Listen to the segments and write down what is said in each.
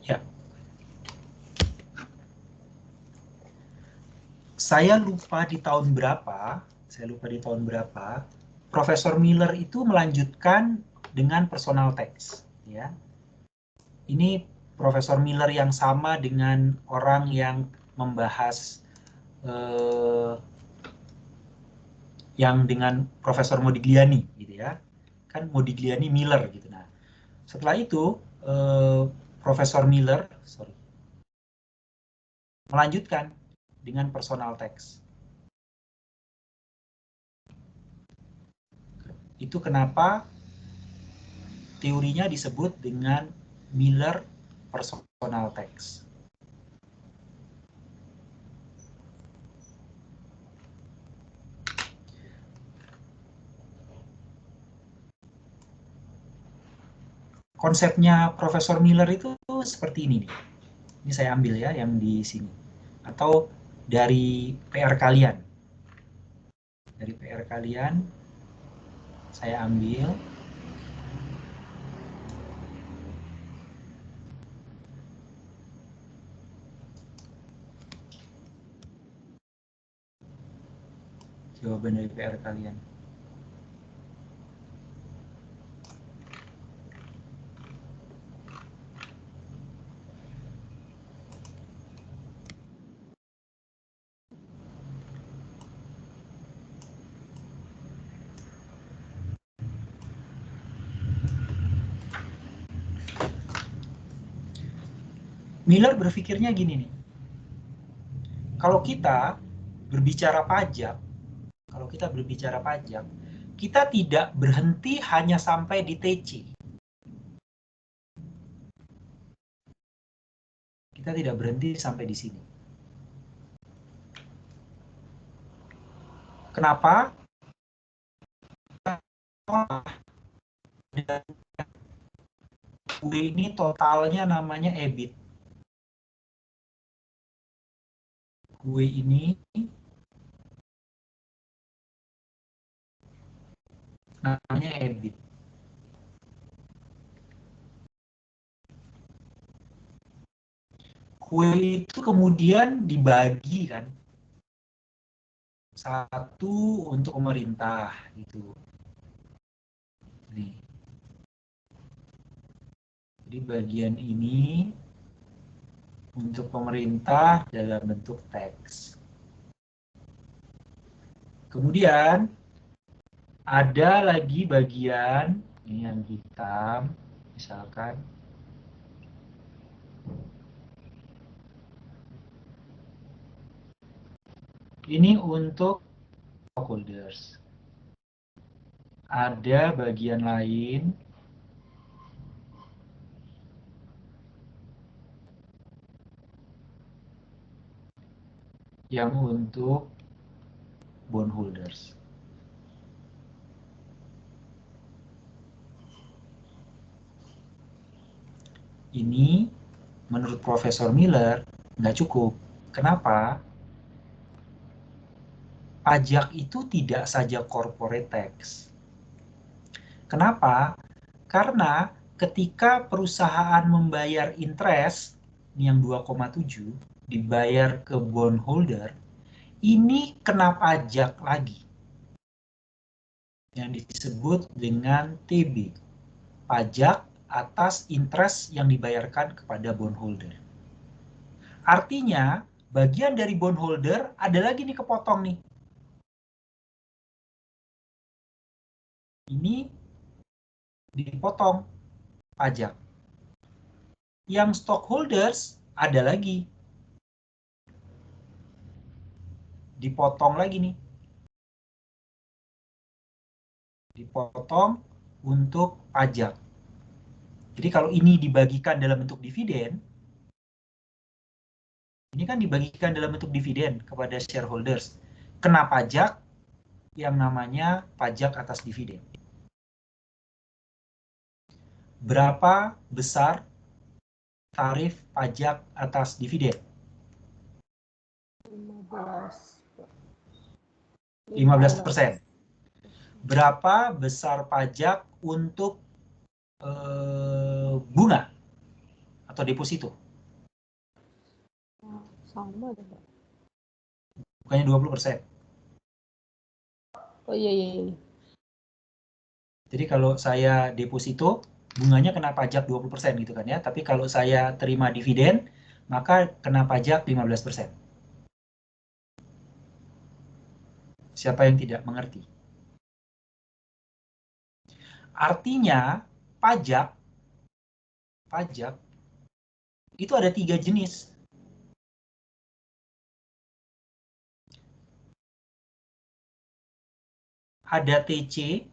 Ya. Saya lupa di tahun berapa, Profesor Miller itu melanjutkan dengan personal tax. Ya. Ini Profesor Miller yang sama dengan orang yang membahas yang dengan Profesor Modigliani, gitu ya. Kan Modigliani Miller gitu. Nah, setelah itu Profesor Miller, melanjutkan dengan personal tax. Itu kenapa teorinya disebut dengan Miller personal tax. Konsepnya Profesor Miller itu seperti ini nih. Ini saya ambil ya yang di sini. Atau dari PR kalian. Dari PR kalian saya ambil. Jawaban dari PR kalian. Miller berpikirnya gini nih. Kalau kita berbicara pajak, kita tidak berhenti hanya sampai di TC. Kita tidak berhenti sampai di sini. Kenapa? Gue ini totalnya namanya EBIT. Gue ini namanya EBIT. Gue itu kemudian dibagi kan. Satu untuk pemerintah gitu. Nih. Jadi bagian ini untuk pemerintah dalam bentuk teks. Kemudian ada lagi bagian ini yang hitam, misalkan ini untuk stockholders. Ada bagian lain yang untuk bondholders. Ini menurut Profesor Miller nggak cukup. Kenapa? Pajak itu tidak saja corporate tax. Kenapa? Karena ketika perusahaan membayar interest, ini yang 2,7, dibayar ke bondholder, ini kena pajak lagi. Yang disebut dengan TB. Pajak atas interest yang dibayarkan kepada bondholder. Artinya, bagian dari bondholder ada lagi nih kepotong nih. Ini dipotong pajak. Yang stockholders ada lagi. Dipotong lagi nih. Dipotong untuk pajak. Jadi kalau ini dibagikan dalam bentuk dividen, ini kan dibagikan dalam bentuk dividen kepada shareholders. Kena pajak yang namanya pajak atas dividen. Berapa besar tarif pajak atas dividen? 15%. Berapa besar pajak untuk bunga atau deposito? Sama deh, Pak. Bukannya 20%. Oh iya, iya, iya. Jadi kalau saya deposito, bunganya kena pajak 20% gitu kan ya. Tapi kalau saya terima dividen, maka kena pajak 15%. Siapa yang tidak mengerti? Artinya, pajak itu ada 3 jenis. Ada TC,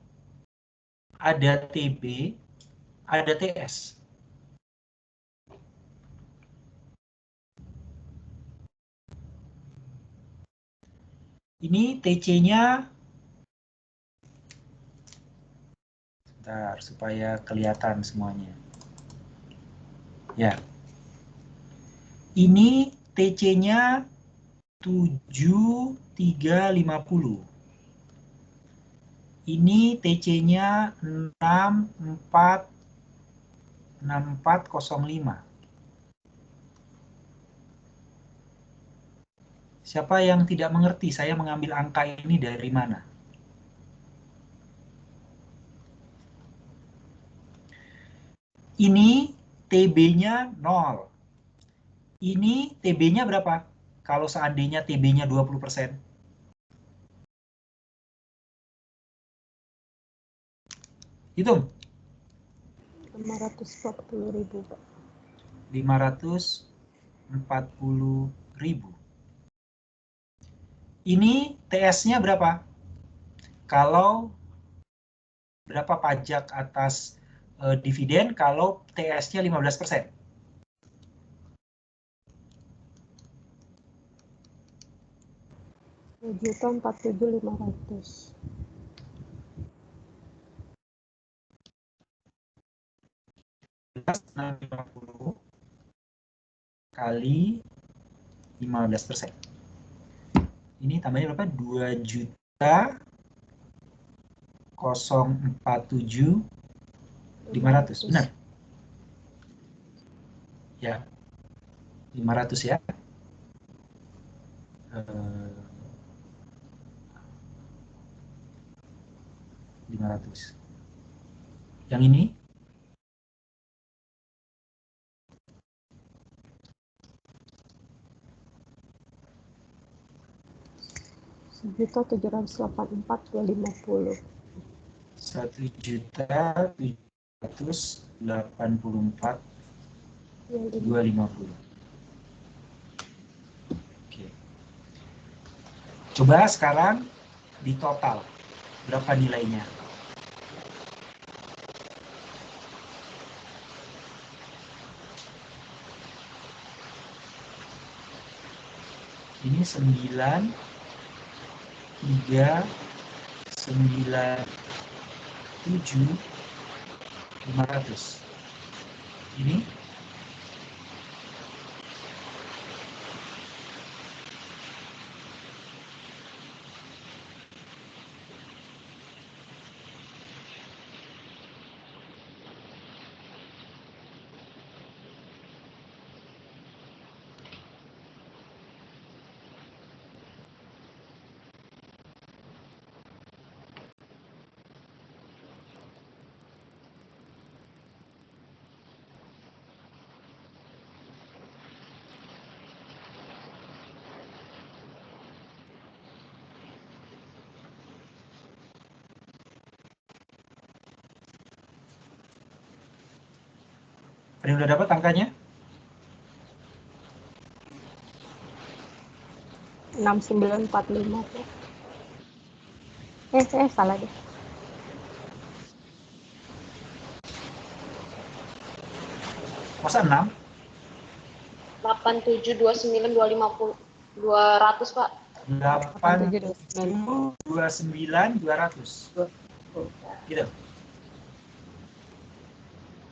ada TB, ada TS. Ini TC-nya, sebentar supaya kelihatan semuanya. Ya, ini TC-nya 7350. Ini TC-nya 6405. Siapa yang tidak mengerti saya mengambil angka ini dari mana? Ini TB-nya 0. Ini TB-nya berapa? Kalau seandainya TB-nya 20%. Hitung. 540.000, Pak. 540.000. Ini TS-nya berapa? Kalau berapa pajak atas dividen kalau TS-nya 15%? 2.047.500. 650 kali 15%. Ini tambahnya berapa? 2.047.500. Benar? Ya. 500 ya. 500. Yang ini? Rp1.784.250. 1.784.250. Oke. Coba sekarang di total berapa nilainya? Ini 9, 3, 9, 7, 500. Ini ada yang udah dapat angkanya? 6945, Pak. Salah deh. Masa 6? 8729200, Pak. 8.729.200. Gitu.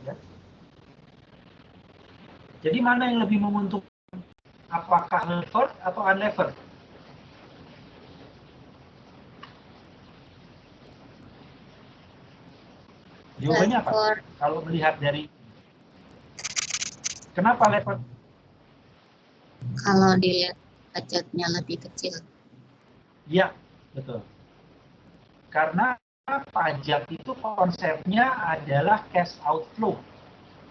Ya. Jadi mana yang lebih menguntungkan? Apakah levered atau unlevered? Jawabannya apa? Kalau melihat dari Kenapa lepot? Kalau dilihat pajaknya lebih kecil. Ya, betul. Karena pajak itu konsepnya adalah cash outflow,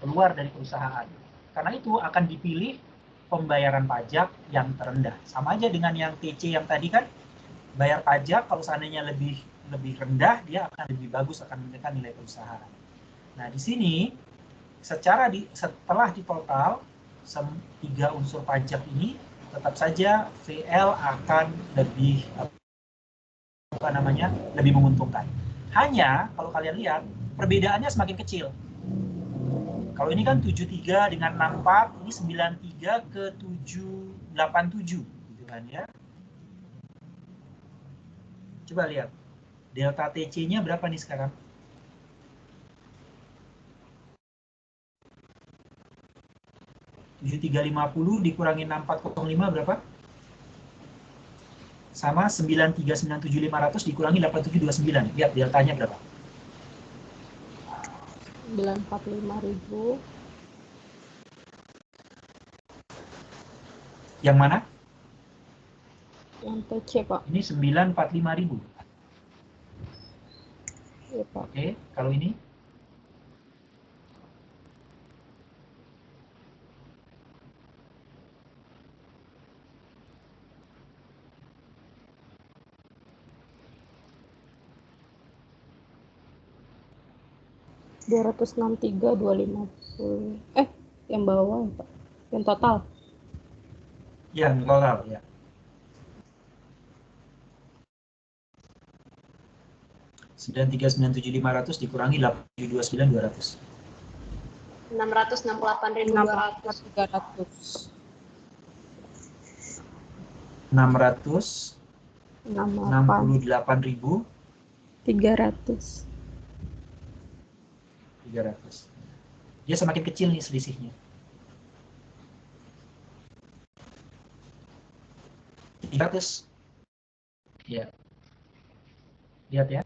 keluar dari perusahaan. Karena itu akan dipilih pembayaran pajak yang terendah. Sama aja dengan yang TC yang tadi kan, bayar pajak kalau seandainya lebih rendah, dia akan lebih bagus, akan menekan nilai perusahaan. Nah, di sini setelah ditotal 3 unsur pajak ini, tetap saja VL akan lebih lebih menguntungkan. Hanya kalau kalian lihat perbedaannya semakin kecil. Kalau ini kan 73 dengan 64, ini 93 ke 787 gitu kan ya. Coba lihat. Delta TC-nya berapa nih sekarang? (7350) dikurangi 6405 berapa? Sama 9397500 dikurangi 8729. Lihat deltanya berapa? 945.000. Yang mana? Yang TC, Pak. Ini 945.000. Iya, Pak. Oke, kalau ini? (263.250). Yang bawah, Pak. Yang total. Yang total, ya. (9397500) dikurangi 879.200. 668.200. 668.300. 300. Dia semakin kecil nih selisihnya. 300. Ya. Lihat ya.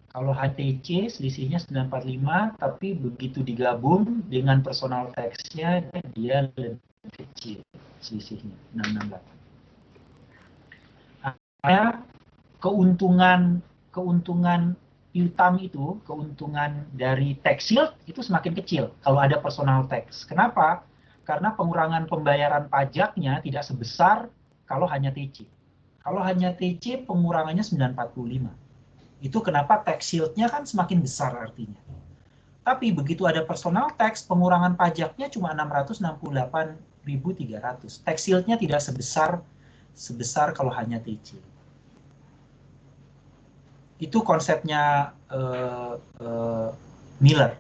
Kalau HTC selisihnya 945, tapi begitu digabung dengan personal tax-nya dia lebih kecil selisihnya, 668. Nah, keuntungan piutang itu, keuntungan dari tax shield itu semakin kecil kalau ada personal tax. Kenapa? Karena pengurangan pembayaran pajaknya tidak sebesar kalau hanya TC. Kalau hanya TC pengurangannya 945. Itu kenapa tax shield-nya kan semakin besar artinya. Tapi begitu ada personal tax, pengurangan pajaknya cuma 668.300. Tax shield-nya tidak sebesar kalau hanya TC. Itu konsepnya Miller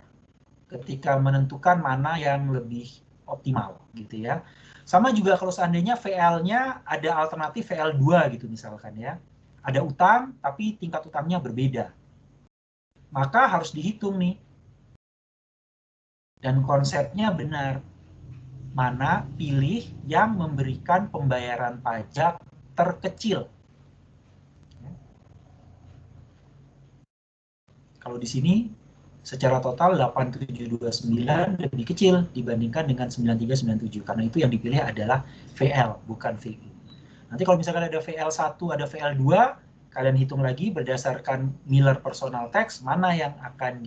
ketika menentukan mana yang lebih optimal gitu ya. Sama juga kalau seandainya VL-nya ada alternatif VL2 gitu misalkan ya. Ada utang tapi tingkat utangnya berbeda. Maka harus dihitung nih. Dan konsepnya benar. Mana pilih yang memberikan pembayaran pajak terkecil. Kalau di sini secara total 8729 lebih kecil dibandingkan dengan 9397 karena itu yang dipilih adalah VL bukan VI. Nanti kalau misalkan ada VL1, ada VL2, kalian hitung lagi berdasarkan Miller personal tax mana yang akan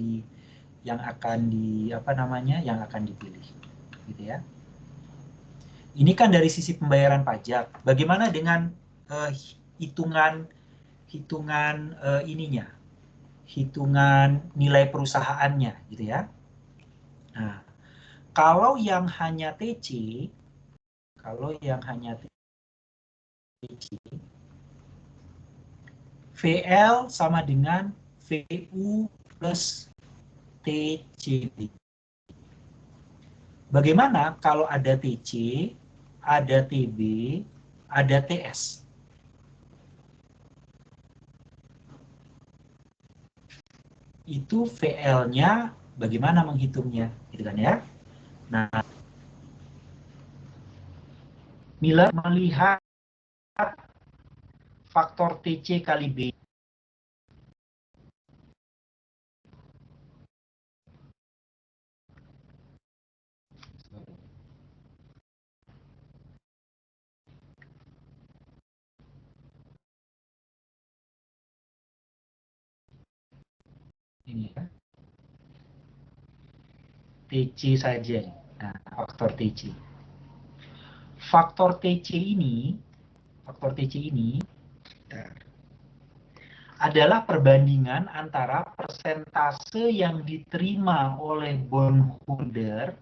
dipilih gitu ya. Ini kan dari sisi pembayaran pajak. Bagaimana dengan hitungan nilai perusahaannya gitu ya. Nah, kalau yang hanya TC, VL sama dengan VU plus TCB. Bagaimana kalau ada TC, ada TB, ada TS? Itu VL-nya bagaimana menghitungnya, gitu kan ya? Nah, Miller melihat faktor TC kali B. Ini ya. TC saja. Nah, faktor TC. Faktor TC ini adalah perbandingan antara persentase yang diterima oleh bondholder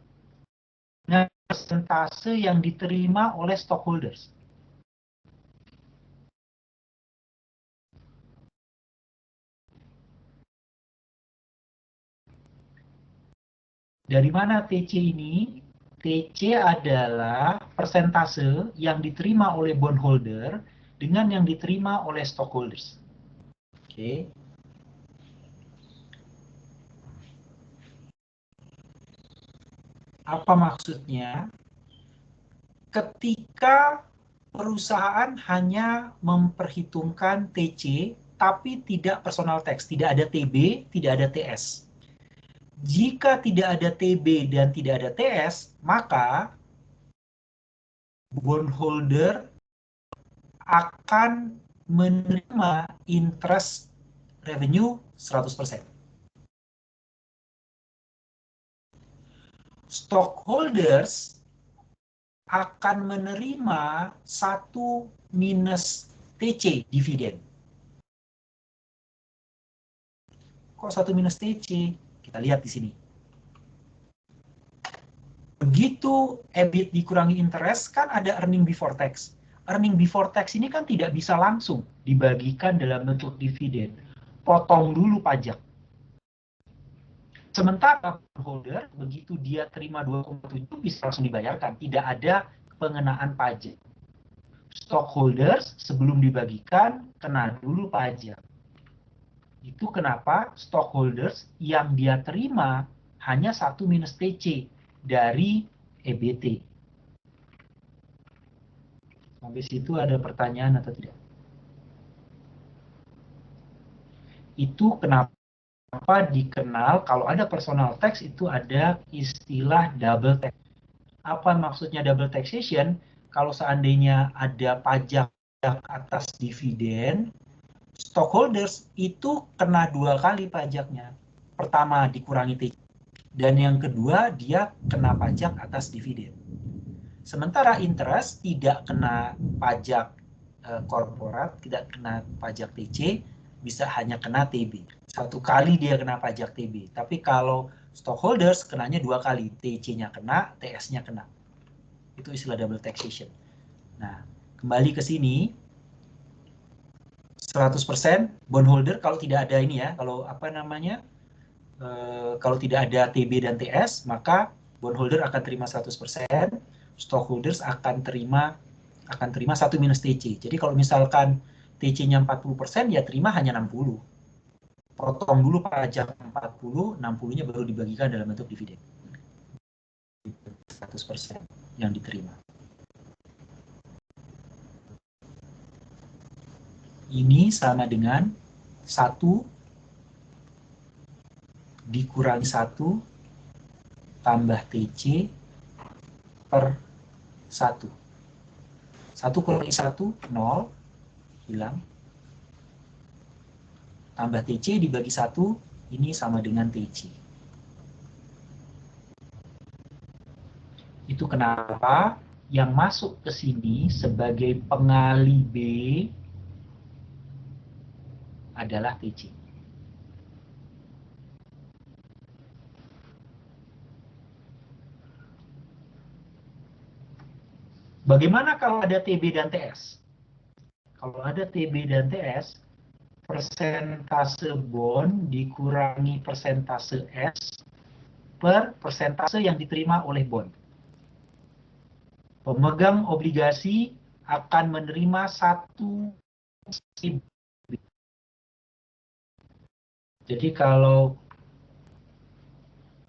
dengan persentase yang diterima oleh stockholders. Dari mana TC ini? TC adalah persentase yang diterima oleh bondholder dengan yang diterima oleh stockholders. Oke. Apa maksudnya? Ketika perusahaan hanya memperhitungkan TC, tapi tidak personal tax, tidak ada TB, tidak ada TS. Jika tidak ada TB dan tidak ada TS, maka bondholder akan menerima interest revenue 100%. Stockholders akan menerima 1 minus TC dividen. Kok 1 minus TC? Kita lihat di sini. Begitu EBIT dikurangi interest, kan ada earning before tax. Earning before tax ini kan tidak bisa langsung dibagikan dalam bentuk dividen. Potong dulu pajak. Sementara holder, begitu dia terima 2,7 bisa langsung dibayarkan. Tidak ada pengenaan pajak. Stockholders sebelum dibagikan kena dulu pajak. Itu kenapa stockholders yang dia terima hanya 1 minus TC dari EBT. Sampai situ ada pertanyaan atau tidak? Itu kenapa dikenal kalau ada personal tax itu ada istilah double tax. Apa maksudnya double taxation? Kalau seandainya ada pajak atas dividen, stockholders itu kena 2 kali pajaknya. Pertama dikurangi TC, dan yang kedua dia kena pajak atas dividen. Sementara interest tidak kena pajak korporat, tidak kena pajak TC, bisa hanya kena TB. 1 kali dia kena pajak TB. Tapi kalau stockholders kenanya 2 kali, TC-nya kena, TS-nya kena. Itu istilah double taxation. Nah, kembali ke sini, 100% bondholder kalau tidak ada ini ya, kalau apa namanya, kalau tidak ada TB dan TS, maka bondholder akan terima 100%, stockholders akan terima 1 minus TC. Jadi kalau misalkan TC-nya 40%, ya terima hanya 60. Potong dulu pajak 40, 60-nya baru dibagikan dalam bentuk dividen. 100% yang diterima. Ini sama dengan 1 dikurangi 1 tambah TC per 1. 1 kurangi 1, 0, hilang. Tambah TC dibagi 1, ini sama dengan TC. Itu kenapa yang masuk ke sini sebagai pengali B adalah TC. Bagaimana kalau ada TB dan TS? Kalau ada TB dan TS, persentase bond dikurangi persentase S per persentase yang diterima oleh bond. Pemegang obligasi akan menerima 1 TB. Jadi kalau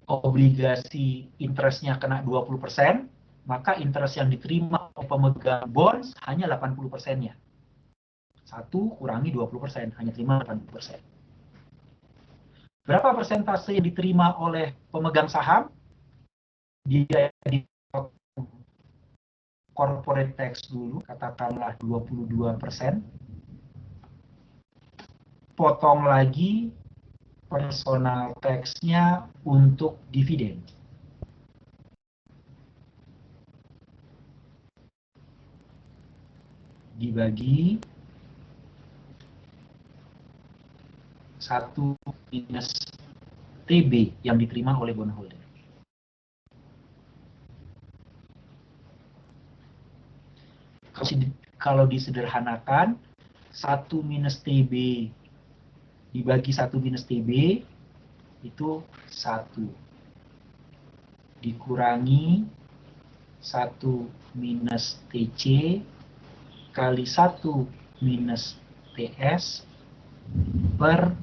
obligasi interestnya kena 20%, maka interest yang diterima oleh pemegang bonds hanya 80%-nya. 1 kurangi 20%, hanya terima 80%. Berapa persentase yang diterima oleh pemegang saham? Dia di corporate tax dulu, katakanlah 22%. Potong lagi personal tax-nya untuk dividen. Dibagi 1 minus TB yang diterima oleh bondholder. Kalau disederhanakan, 1 minus TB dibagi 1 minus TB itu 1. Dikurangi 1 minus TC kali 1 minus TS per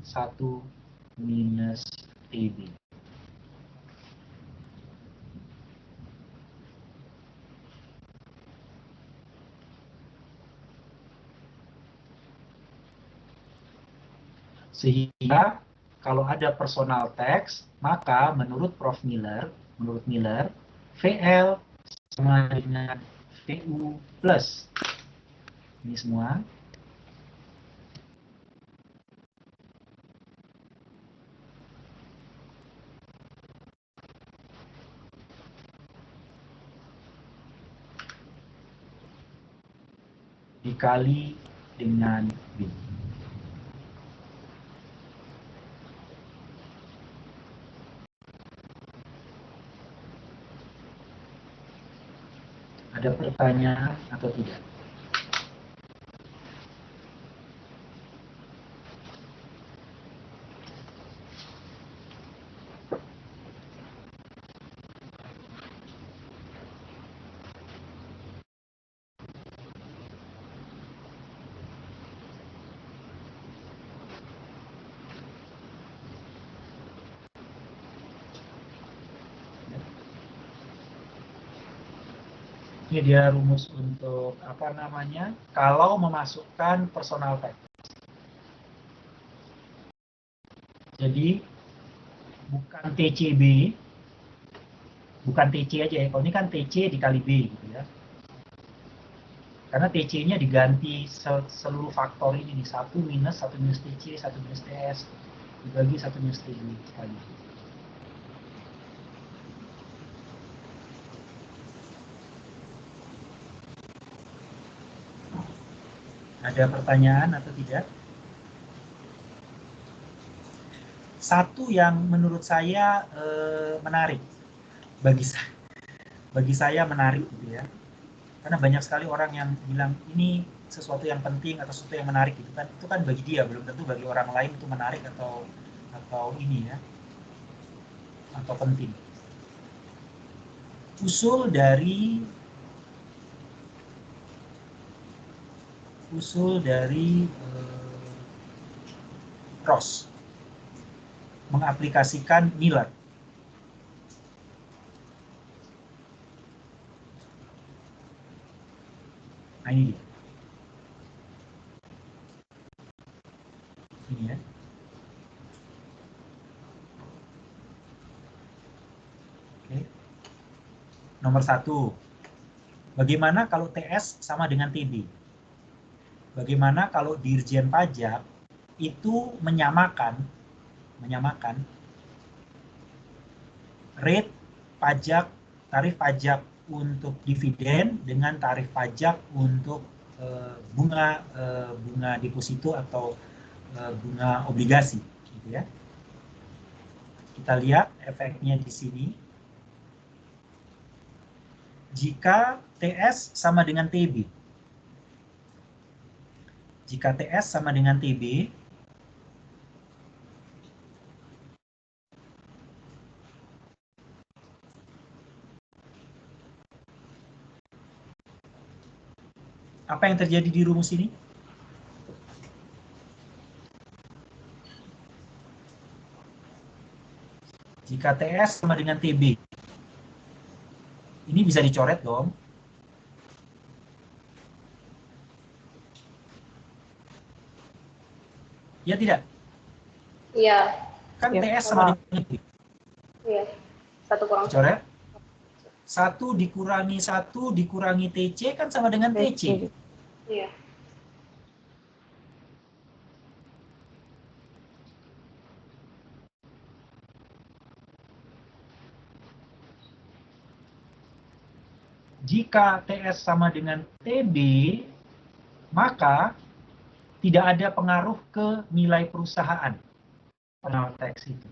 1 minus TB. Sehingga kalau ada personal tax, maka menurut Prof. Miller, VL sama dengan VU plus. Ini semua. Dikali dengan B. Ada pertanyaan atau tidak? Ini dia rumus untuk apa namanya? Kalau memasukkan personal tax. Jadi bukan TCB, bukan TC aja ya. Kalau ini kan TC dikali B gitu ya. Karena TC-nya diganti seluruh faktor ini nih, 1 minus TC, 1 minus TS dibagi 1 minus TB sekali. Ada pertanyaan atau tidak? Satu yang menurut saya menarik bagi saya menarik gitu ya, karena banyak sekali orang yang bilang ini sesuatu yang penting atau sesuatu yang menarik gitu kan, itu kan bagi dia, belum tentu bagi orang lain itu menarik atau ini ya, atau penting. Usul dari Ross mengaplikasikan Miller. Nah ini dia. Ini ya. Oke. Nomor 1. Bagaimana kalau TS sama dengan TB? Bagaimana kalau Dirjen Pajak itu menyamakan rate pajak, tarif pajak untuk dividen dengan tarif pajak untuk bunga deposito atau bunga obligasi, gitu ya. Kita lihat efeknya di sini. Jika TS sama dengan TB, apa yang terjadi di rumus ini? Jika TS sama dengan TB, ini bisa dicoret dong. Ya tidak? Iya. Kan Ya. TS sama dengan TB. Iya. 1 kurang Coret. 1 dikurangi TC kan sama dengan TC. Iya. Jika TS sama dengan TB, maka tidak ada pengaruh ke nilai perusahaan pengenal tax itu.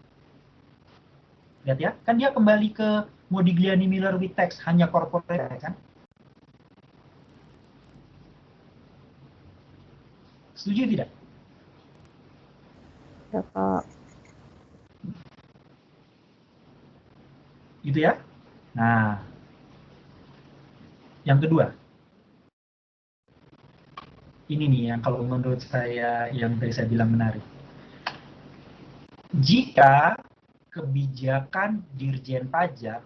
Lihat ya, kan dia kembali ke Modigliani Miller with tax, hanya corporate kan? Setuju tidak? Ya, Pak. Gitu ya. Nah, yang kedua. Ini nih yang kalau menurut saya yang tadi saya bilang menarik. Jika kebijakan Dirjen Pajak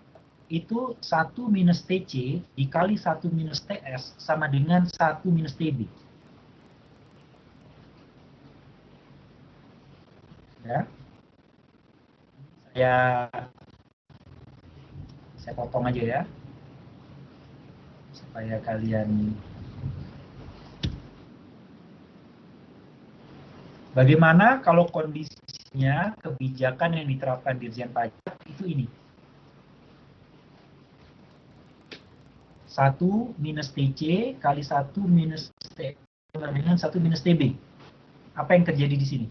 itu 1 minus TC dikali 1 minus TS sama dengan 1 minus TB. Ya. Saya potong aja ya. Supaya kalian. Bagaimana kalau kondisinya kebijakan yang diterapkan Dirjen Pajak itu ini. 1 minus TC kali 1 minus TS sama dengan 1 minus TB. Apa yang terjadi di sini?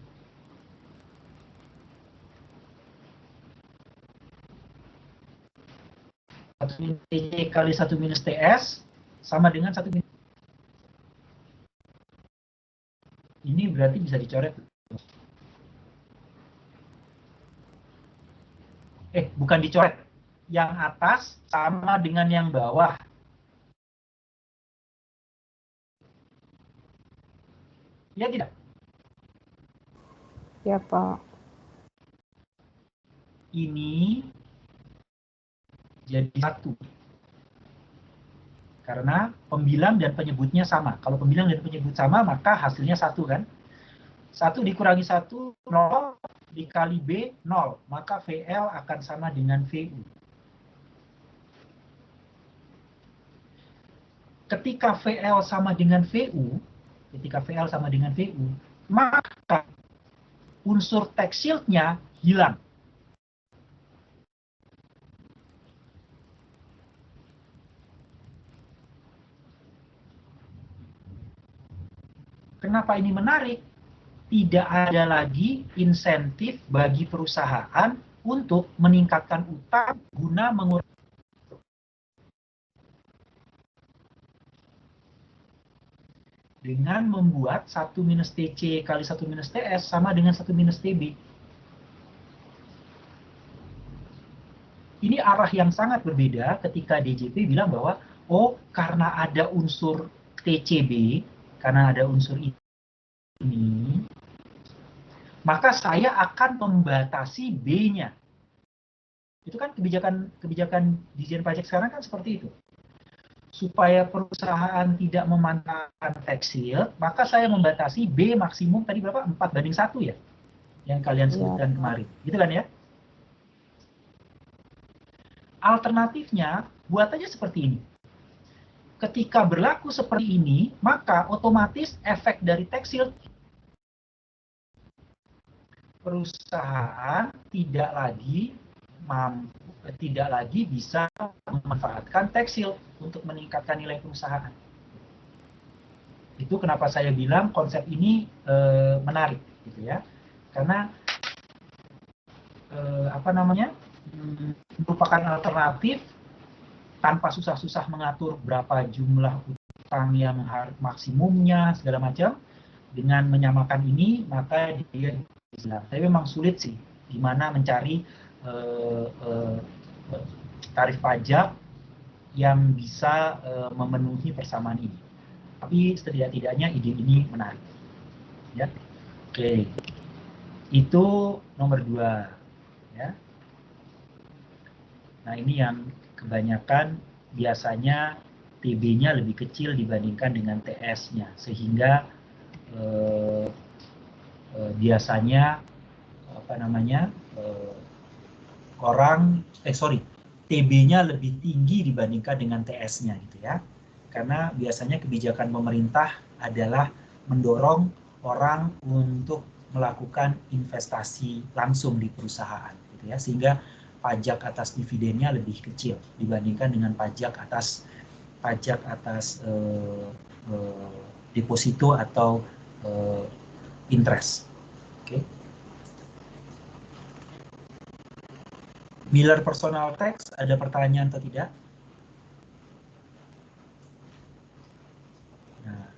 TC kali 1 minus TS sama dengan 1 minus. Ini berarti bisa dicoret. Bukan dicoret. Yang atas sama dengan yang bawah. Ya tidak? Ya, Pak. Ini jadi 1. Karena pembilang dan penyebutnya sama. Kalau pembilang dan penyebut sama, maka hasilnya 1 kan? 1 dikurangi 1, 0, dikali B, 0. Maka VL akan sama dengan VU. Ketika VL sama dengan VU, maka unsur tax shield-nya hilang. Kenapa ini menarik? Tidak ada lagi insentif bagi perusahaan untuk meningkatkan utang guna mengurangi. Dengan membuat 1 minus TC kali 1 minus TS sama dengan 1 minus TB. Ini arah yang sangat berbeda ketika DJP bilang bahwa, oh karena ada unsur TCB, karena ada unsur ini, maka saya akan membatasi B-nya. Itu kan kebijakan Dirjen Pajak sekarang kan seperti itu. Supaya perusahaan tidak memanfaatkan tax shield, maka saya membatasi B maksimum tadi berapa? 4:1 ya? Yang kalian sebutkan kemarin. Gitu kan ya? Alternatifnya, buat aja seperti ini. Ketika berlaku seperti ini, maka otomatis efek dari tax shield perusahaan tidak lagi bisa memanfaatkan tax shield untuk meningkatkan nilai perusahaan. Itu kenapa saya bilang konsep ini menarik, gitu ya. Karena merupakan alternatif tanpa susah-susah mengatur berapa jumlah utang yang maksimumnya segala macam. Dengan menyamakan ini, maka dia bisa. Tapi memang sulit sih, gimana mencari tarif pajak yang bisa memenuhi persamaan ini. Tapi setidak-tidaknya ide ini menarik. Ya, oke. Itu nomor 2. Ya. Nah ini yang kebanyakan biasanya TB-nya lebih kecil dibandingkan dengan TS-nya, sehingga biasanya TB-nya lebih tinggi dibandingkan dengan TS-nya gitu ya. Karena biasanya kebijakan pemerintah adalah mendorong orang untuk melakukan investasi langsung di perusahaan gitu ya, sehingga pajak atas dividennya lebih kecil dibandingkan dengan pajak atas pajak atas deposito atau interest. Oke. Miller personal tax, ada pertanyaan atau tidak? Nah,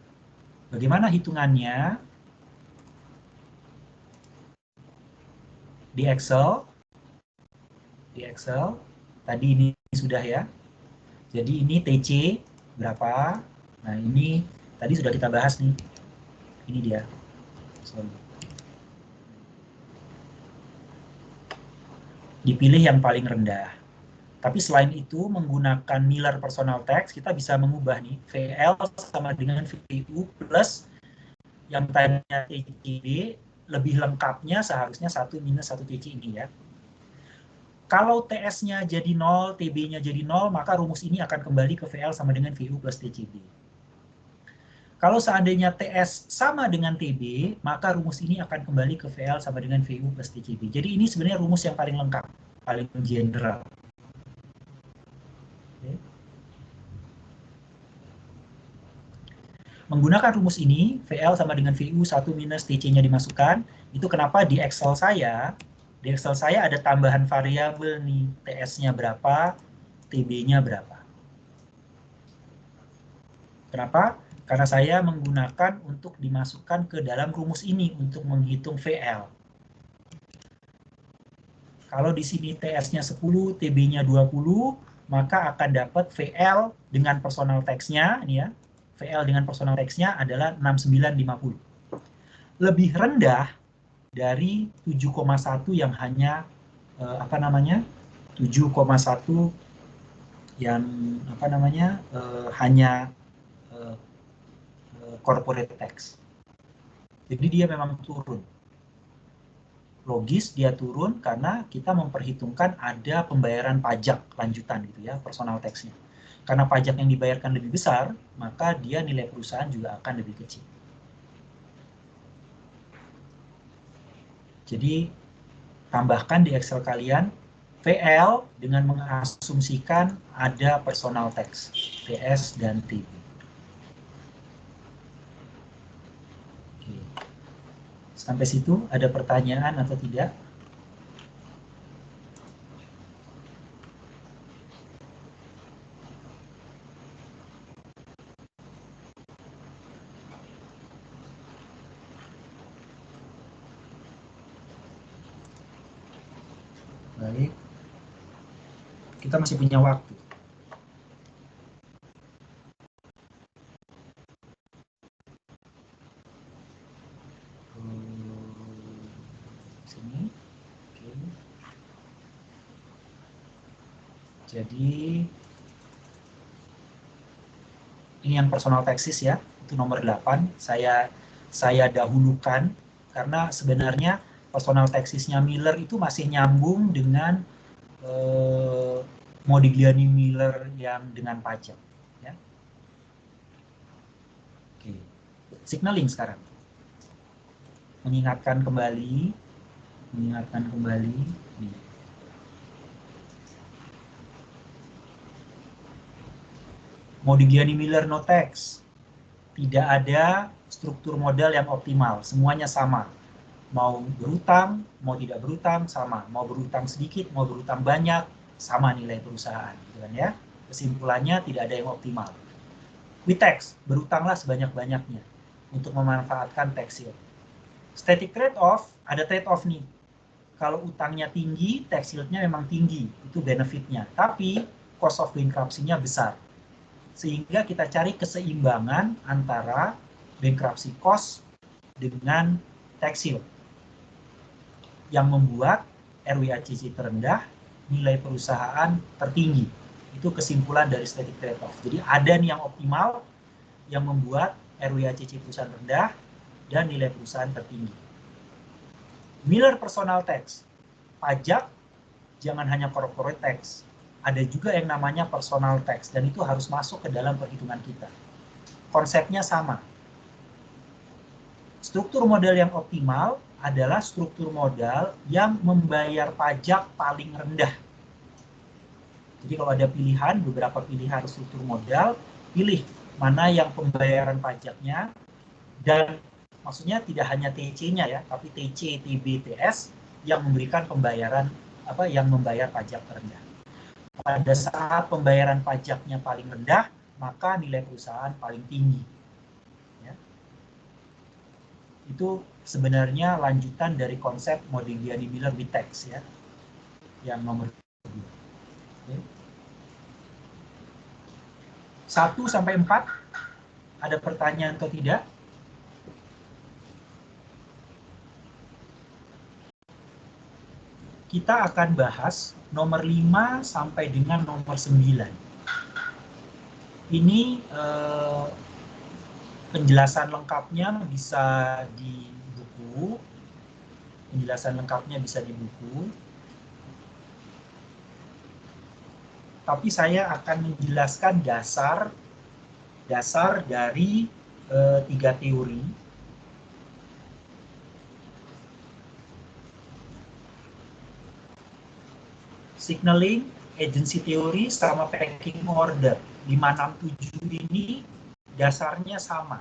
bagaimana hitungannya? Di Excel, tadi ini sudah ya. Jadi ini TC berapa? Nah ini tadi sudah kita bahas nih. Ini dia. Sorry. Dipilih yang paling rendah. Tapi selain itu menggunakan Miller personal tax kita bisa mengubah nih VL sama dengan VU plus yang tadinya TCB, lebih lengkapnya seharusnya 1 minus 1 TC ini ya. Kalau TS-nya jadi 0, TB-nya jadi 0, maka rumus ini akan kembali ke VL sama dengan VU plus TCB. Kalau seandainya TS sama dengan TB, maka rumus ini akan kembali ke VL sama dengan VU plus TCB. Jadi ini sebenarnya rumus yang paling lengkap, paling general. Oke. Menggunakan rumus ini, VL sama dengan VU 1 minus TC-nya dimasukkan. Itu kenapa di Excel saya ada tambahan variabel nih, TS-nya berapa, TB-nya berapa. Kenapa? Karena saya menggunakan untuk dimasukkan ke dalam rumus ini untuk menghitung VL. Kalau di sini TS-nya 10, TB-nya 20, maka akan dapat VL dengan personal tax-nya, ini ya. VL dengan personal tax-nya adalah 6950. Lebih rendah dari 7,1 yang hanya 7,1 yang hanya corporate tax. Jadi dia memang turun. Logis dia turun karena kita memperhitungkan ada pembayaran pajak lanjutan gitu ya, personal tax-nya. Karena pajak yang dibayarkan lebih besar, maka dia nilai perusahaan juga akan lebih kecil. Jadi tambahkan di Excel kalian VL dengan mengasumsikan ada personal tax, TS dan TB. Oke. Sampai situ ada pertanyaan atau tidak? Baik, kita masih punya waktu. Sini, oke. Jadi ini yang personal taxes ya, itu nomor 8. Saya dahulukan karena sebenarnya personal taxes-nya Miller itu masih nyambung dengan Modigliani Miller yang dengan pajak. Ya. Oke. Signaling sekarang. Mengingatkan kembali. Nih. Modigliani Miller no tax. Tidak ada struktur modal yang optimal, semuanya sama. Mau berutang, mau tidak berutang, sama. Mau berutang sedikit, mau berutang banyak, sama nilai perusahaan. Gitu kan ya? Kesimpulannya tidak ada yang optimal. With tax, berutanglah sebanyak-banyaknya untuk memanfaatkan tax shield. Static trade-off, ada trade-off nih. Kalau utangnya tinggi, tax shield-nya memang tinggi, itu benefitnya. Tapi cost of bankruptcy-nya besar. Sehingga kita cari keseimbangan antara bankruptcy cost dengan tax shield yang membuat RWACC terendah, nilai perusahaan tertinggi. Itu kesimpulan dari static trade-off. Jadi ada nih yang optimal, yang membuat RWACC perusahaan rendah, dan nilai perusahaan tertinggi. Miller personal tax, pajak jangan hanya corporate tax. Ada juga yang namanya personal tax, dan itu harus masuk ke dalam perhitungan kita. Konsepnya sama. Struktur modal yang optimal adalah struktur modal yang membayar pajak paling rendah. Jadi kalau ada pilihan, beberapa pilihan struktur modal, pilih mana yang pembayaran pajaknya, dan maksudnya tidak hanya TC-nya ya, tapi TC, TB, TS yang memberikan pembayaran yang membayar pajak terendah. Pada saat pembayaran pajaknya paling rendah, maka nilai perusahaan paling tinggi. Ya. Itu sebenarnya lanjutan dari konsep Modigliani-Miller-Wittex ya, yang nomor 2. Okay. 1 sampai 4, ada pertanyaan atau tidak? Kita akan bahas nomor 5 sampai dengan nomor 9. Ini penjelasan lengkapnya bisa di buku. Penjelasan lengkapnya bisa di buku. Tapi saya akan menjelaskan dasar dari 3 teori. Signaling, agency theory, sama packing order. 567 ini dasarnya sama.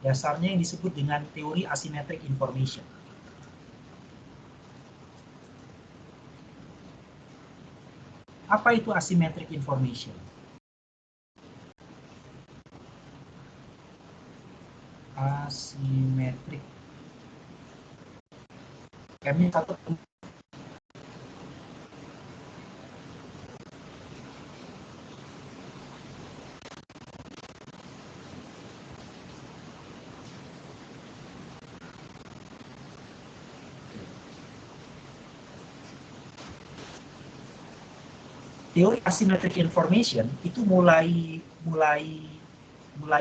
Dasarnya yang disebut dengan teori asymmetric information. Apa itu asymmetric information? Asymmetric. Kami satu. Teori asymmetric information itu mulai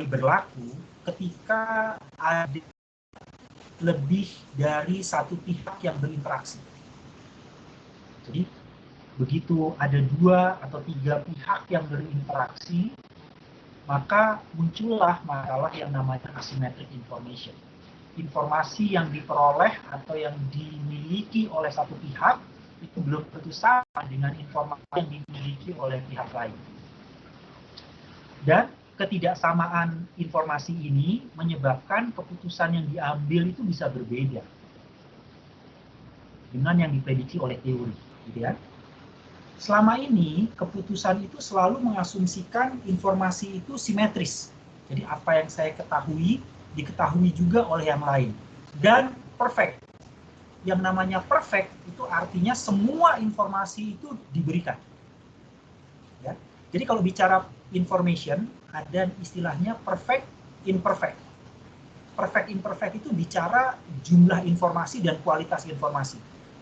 berlaku ketika ada lebih dari satu pihak yang berinteraksi. Jadi begitu ada 2 atau 3 pihak yang berinteraksi, maka muncullah masalah yang namanya asymmetric information. Informasi yang diperoleh atau yang dimiliki oleh satu pihak itu belum tentu sama dengan informasi yang dimiliki oleh pihak lain. Dan ketidaksamaan informasi ini menyebabkan keputusan yang diambil itu bisa berbeda dengan yang diprediksi oleh teori, gitu ya. Selama ini keputusan itu selalu mengasumsikan informasi itu simetris. Jadi apa yang saya ketahui diketahui juga oleh yang lain, dan perfect. Yang namanya perfect itu artinya semua informasi itu diberikan. Ya. Jadi kalau bicara information, ada istilahnya perfect, imperfect. Perfect, imperfect itu bicara jumlah informasi dan kualitas informasi.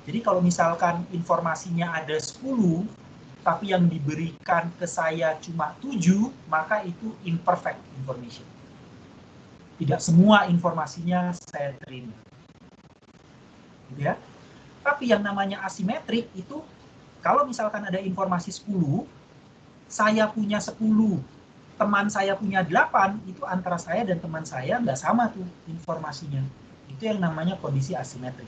Jadi kalau misalkan informasinya ada 10, tapi yang diberikan ke saya cuma 7, maka itu imperfect information. Tidak semua informasinya saya terima. Gitu ya. Tapi yang namanya asimetrik itu, kalau misalkan ada informasi 10, saya punya 10, teman saya punya 8, itu antara saya dan teman saya nggak sama tuh informasinya. Itu yang namanya kondisi asimetrik.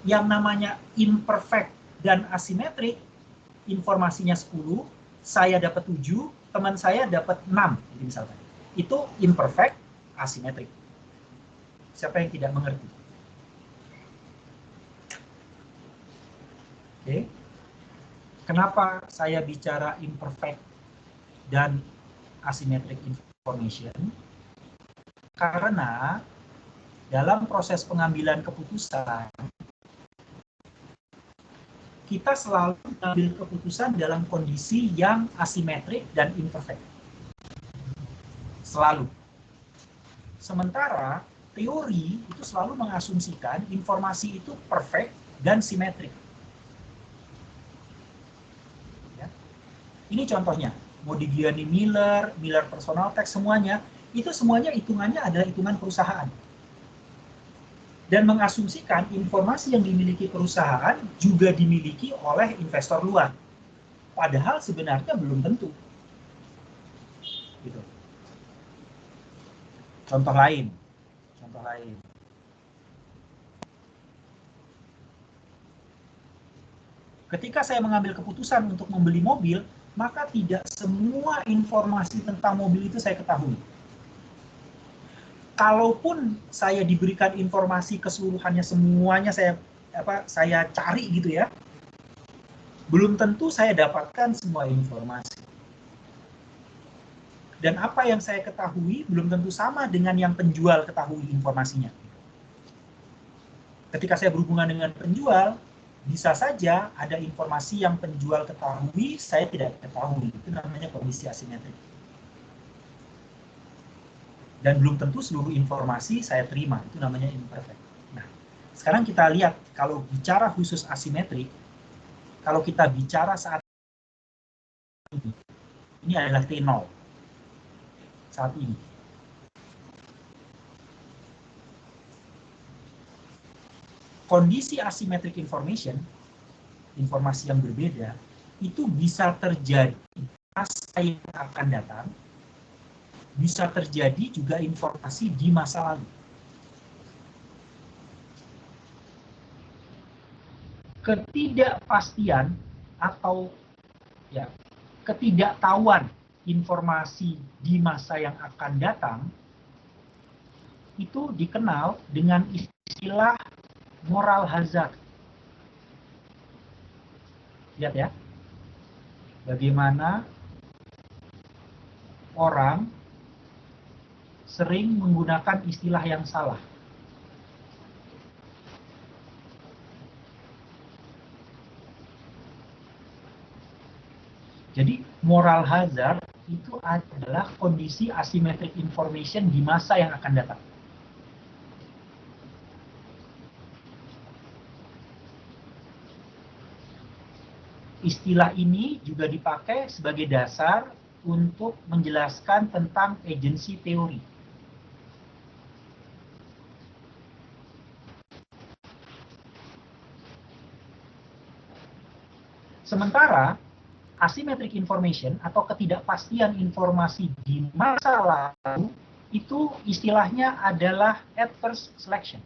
Yang namanya imperfect dan asimetrik, informasinya 10, saya dapat 7, teman saya dapat 6, jadi misalkan. Itu imperfect, asimetrik. Siapa yang tidak mengerti? Oke. Kenapa saya bicara imperfect dan asymmetric information? Karena dalam proses pengambilan keputusan, kita selalu mengambil keputusan dalam kondisi yang asimetrik dan imperfect. Selalu. Sementara teori itu selalu mengasumsikan informasi itu perfect dan simetrik. Ya. Ini contohnya, Modigliani-Miller, Miller personal tax, semuanya hitungannya adalah hitungan perusahaan. Dan mengasumsikan informasi yang dimiliki perusahaan juga dimiliki oleh investor luar. Padahal sebenarnya belum tentu. Gitu. Contoh lain. Ketika saya mengambil keputusan untuk membeli mobil, maka tidak semua informasi tentang mobil itu saya ketahui. Kalaupun saya diberikan informasi keseluruhannya semuanya saya cari gitu ya, belum tentu saya dapatkan semua informasi. Dan apa yang saya ketahui belum tentu sama dengan yang penjual ketahui informasinya. Ketika saya berhubungan dengan penjual, bisa saja ada informasi yang penjual ketahui, saya tidak ketahui. Itu namanya kondisi asimetrik. Dan belum tentu seluruh informasi saya terima, itu namanya imperfect. Nah, sekarang kita lihat, kalau bicara khusus asimetrik, kalau kita bicara saat ini adalah T0. Saat ini. Kondisi asymmetric information, informasi yang berbeda, itu bisa terjadi masa yang akan datang, bisa terjadi juga informasi di masa lalu. Ketidakpastian atau ya ketidaktahuan informasi di masa yang akan datang itu dikenal dengan istilah moral hazard. Lihat ya, bagaimana orang sering menggunakan istilah yang salah. Jadi moral hazard itu adalah kondisi asymmetric information di masa yang akan datang. Istilah ini juga dipakai sebagai dasar untuk menjelaskan tentang agency teori. Sementara asymmetric information atau ketidakpastian informasi di masa lalu itu istilahnya adalah adverse selection.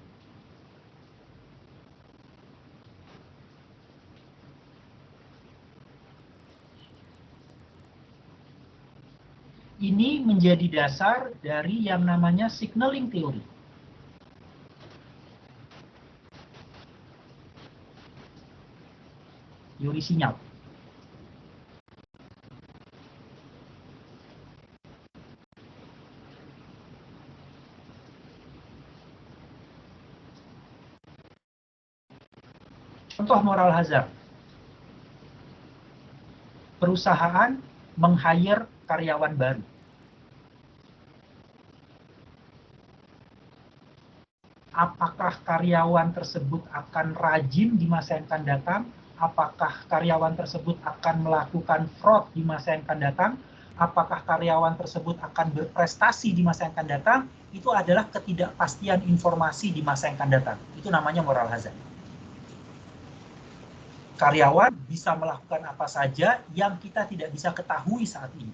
Ini menjadi dasar dari yang namanya signaling theory. Teori sinyal. Contoh moral hazard. Perusahaan meng-hire karyawan baru. Apakah karyawan tersebut akan rajin di masa yang akan datang? Apakah karyawan tersebut akan melakukan fraud di masa yang akan datang? Apakah karyawan tersebut akan berprestasi di masa yang akan datang? Itu adalah ketidakpastian informasi di masa yang akan datang. Itu namanya moral hazard. Karyawan bisa melakukan apa saja yang kita tidak bisa ketahui saat ini.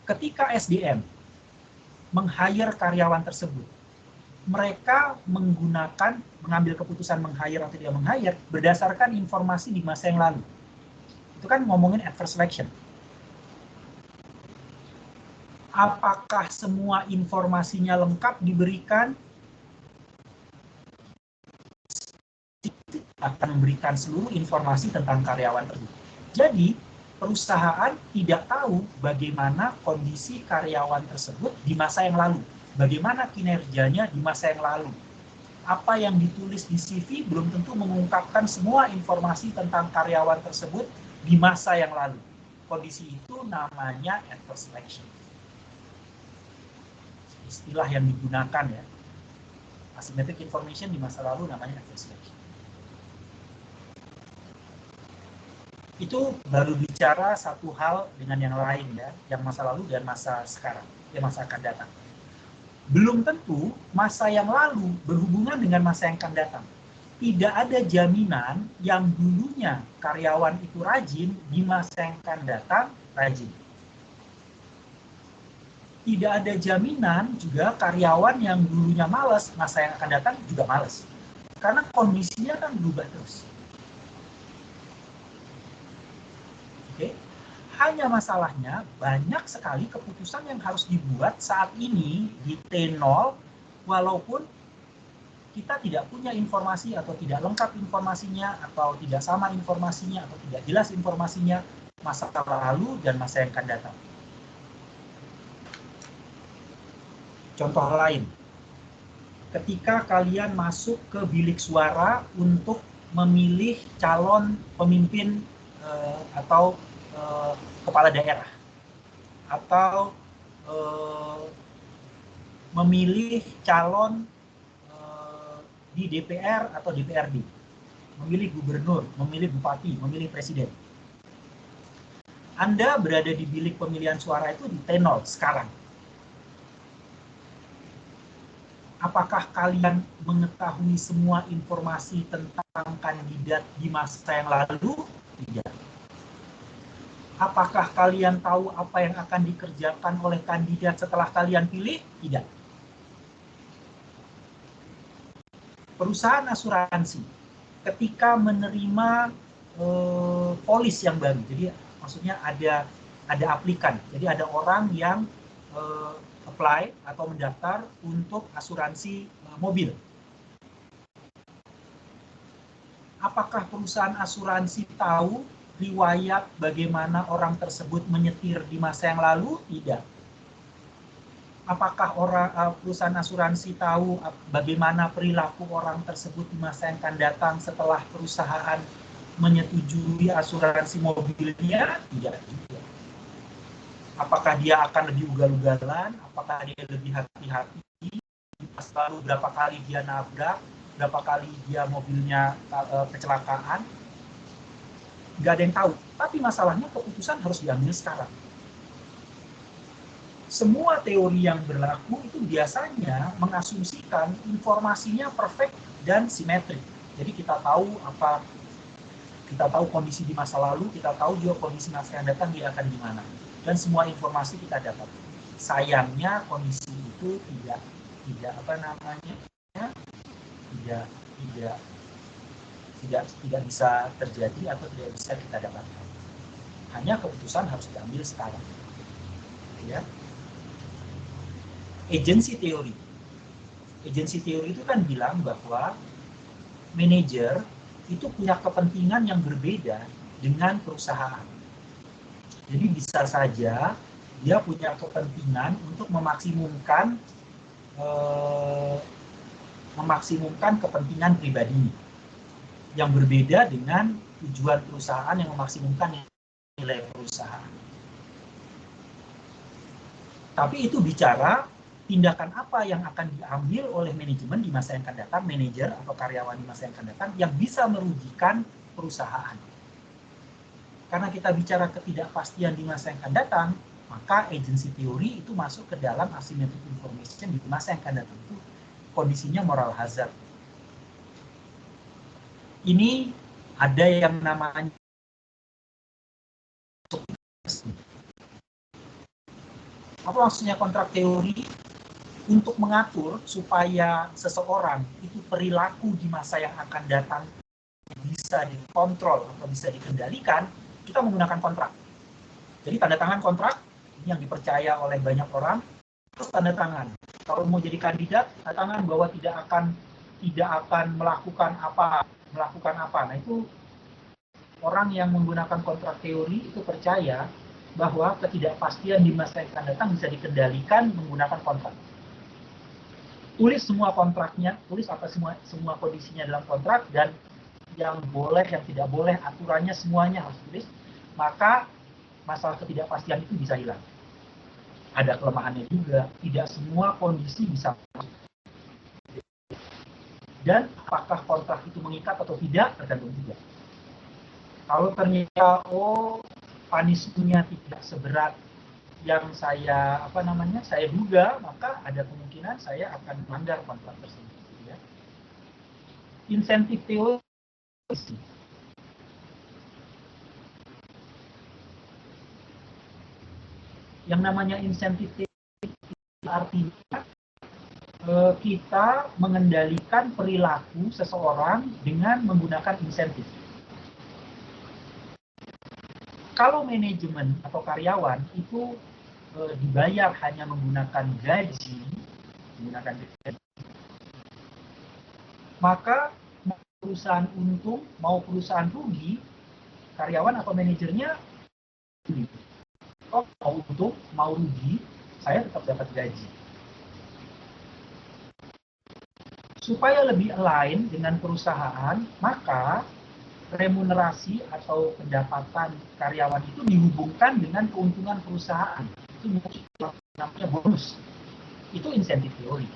Ketika SDM meng-hire karyawan tersebut, mereka mengambil keputusan meng-hire atau tidak meng-hire berdasarkan informasi di masa yang lalu. Itu kan ngomongin adverse selection. Apakah semua informasinya lengkap diberikan? Akan memberikan seluruh informasi tentang karyawan tersebut. Jadi, perusahaan tidak tahu bagaimana kondisi karyawan tersebut di masa yang lalu. Bagaimana kinerjanya di masa yang lalu. Apa yang ditulis di CV belum tentu mengungkapkan semua informasi tentang karyawan tersebut di masa yang lalu. Kondisi itu namanya adverse selection. Istilah yang digunakan ya. Asymmetric information di masa lalu namanya adverse selection. Itu baru bicara satu hal dengan yang lain ya, yang masa lalu dan masa sekarang, yang masa akan datang. Belum tentu masa yang lalu berhubungan dengan masa yang akan datang. Tidak ada jaminan yang dulunya karyawan itu rajin, di masa yang akan datang rajin. Tidak ada jaminan juga karyawan yang dulunya malas, masa yang akan datang juga malas. Karena kondisinya kan berubah terus. Oke. Hanya masalahnya banyak sekali keputusan yang harus dibuat saat ini di T0 walaupun kita tidak punya informasi atau tidak lengkap informasinya atau tidak sama informasinya atau tidak jelas informasinya masa lalu dan masa yang akan datang. Contoh lain, ketika kalian masuk ke bilik suara untuk memilih calon pemimpin atau kepala daerah atau memilih calon di DPR atau DPRD, memilih gubernur, memilih bupati, memilih presiden. Anda berada di bilik pemilihan suara itu di T0 sekarang. Apakah kalian mengetahui semua informasi tentang kandidat di masa yang lalu? Tidak. Apakah kalian tahu apa yang akan dikerjakan oleh kandidat setelah kalian pilih? Tidak. Perusahaan asuransi ketika menerima polis yang baru, jadi maksudnya ada aplikan, jadi ada orang yang apply atau mendaftar untuk asuransi mobil. Apakah perusahaan asuransi tahu riwayat bagaimana orang tersebut menyetir di masa yang lalu? Tidak. Apakah perusahaan asuransi tahu bagaimana perilaku orang tersebut di masa yang akan datang setelah perusahaan menyetujui asuransi mobilnya? Tidak juga. Apakah dia akan lebih ugal-ugalan? Apakah dia lebih hati-hati? Pas lalu berapa kali dia nabrak? Berapa kali dia mobilnya kecelakaan? Nggak ada yang tahu. Tapi masalahnya keputusan harus diambil sekarang. Semua teori yang berlaku itu biasanya mengasumsikan informasinya perfect dan simetrik. Jadi kita tahu kondisi di masa lalu, kita tahu juga kondisi masa yang datang dia akan gimana. Dan semua informasi kita dapat. Sayangnya kondisi itu tidak bisa terjadi atau tidak bisa kita dapatkan. Hanya keputusan harus diambil sekarang. Ya. Agency teori itu kan bilang bahwa manajer itu punya kepentingan yang berbeda dengan perusahaan. Jadi bisa saja dia punya kepentingan untuk memaksimumkan kepentingan pribadi yang berbeda dengan tujuan perusahaan yang memaksimumkan nilai perusahaan. Tapi itu bicara tindakan apa yang akan diambil oleh manajemen di masa yang akan datang, manajer atau karyawan di masa yang akan datang yang bisa merugikan perusahaan. Karena kita bicara ketidakpastian di masa yang akan datang, maka agency teori itu masuk ke dalam asymmetric information di masa yang akan datang itu kondisinya moral hazard. Ini ada yang namanya apa maksudnya kontrak teori? Untuk mengatur supaya seseorang itu perilaku di masa yang akan datang bisa dikontrol atau bisa dikendalikan, kita menggunakan kontrak. Jadi tanda tangan kontrak ini yang dipercaya oleh banyak orang, terus tanda tangan. Kalau mau jadi kandidat, tanda tangan bahwa tidak akan melakukan apa. Nah itu orang yang menggunakan kontrak teori itu percaya bahwa ketidakpastian di masa yang akan datang bisa dikendalikan menggunakan kontrak. Tulis semua kontraknya, tulis apa semua kondisinya dalam kontrak dan yang boleh, yang tidak boleh, aturannya semuanya harus tulis. Maka masalah ketidakpastian itu bisa hilang. Ada kelemahannya juga, tidak semua kondisi bisa masuk. Dan apakah kontrak itu mengikat atau tidak tergantung juga. Kalau ternyata punishment-nya tidak seberat yang saya duga, maka ada kemungkinan saya akan melanggar kontrak tersebut. Ya. Insentif teori. Yang namanya insentif teori artinya kita mengendalikan perilaku seseorang dengan menggunakan insentif. Kalau manajemen atau karyawan itu dibayar hanya menggunakan gaji, maka mau perusahaan untung, mau perusahaan rugi, karyawan atau manajernya oh, mau untung, mau rugi, saya tetap dapat gaji. Supaya lebih align dengan perusahaan, maka remunerasi atau pendapatan karyawan itu dihubungkan dengan keuntungan perusahaan. Itu namanya bonus. Itu insentif teori.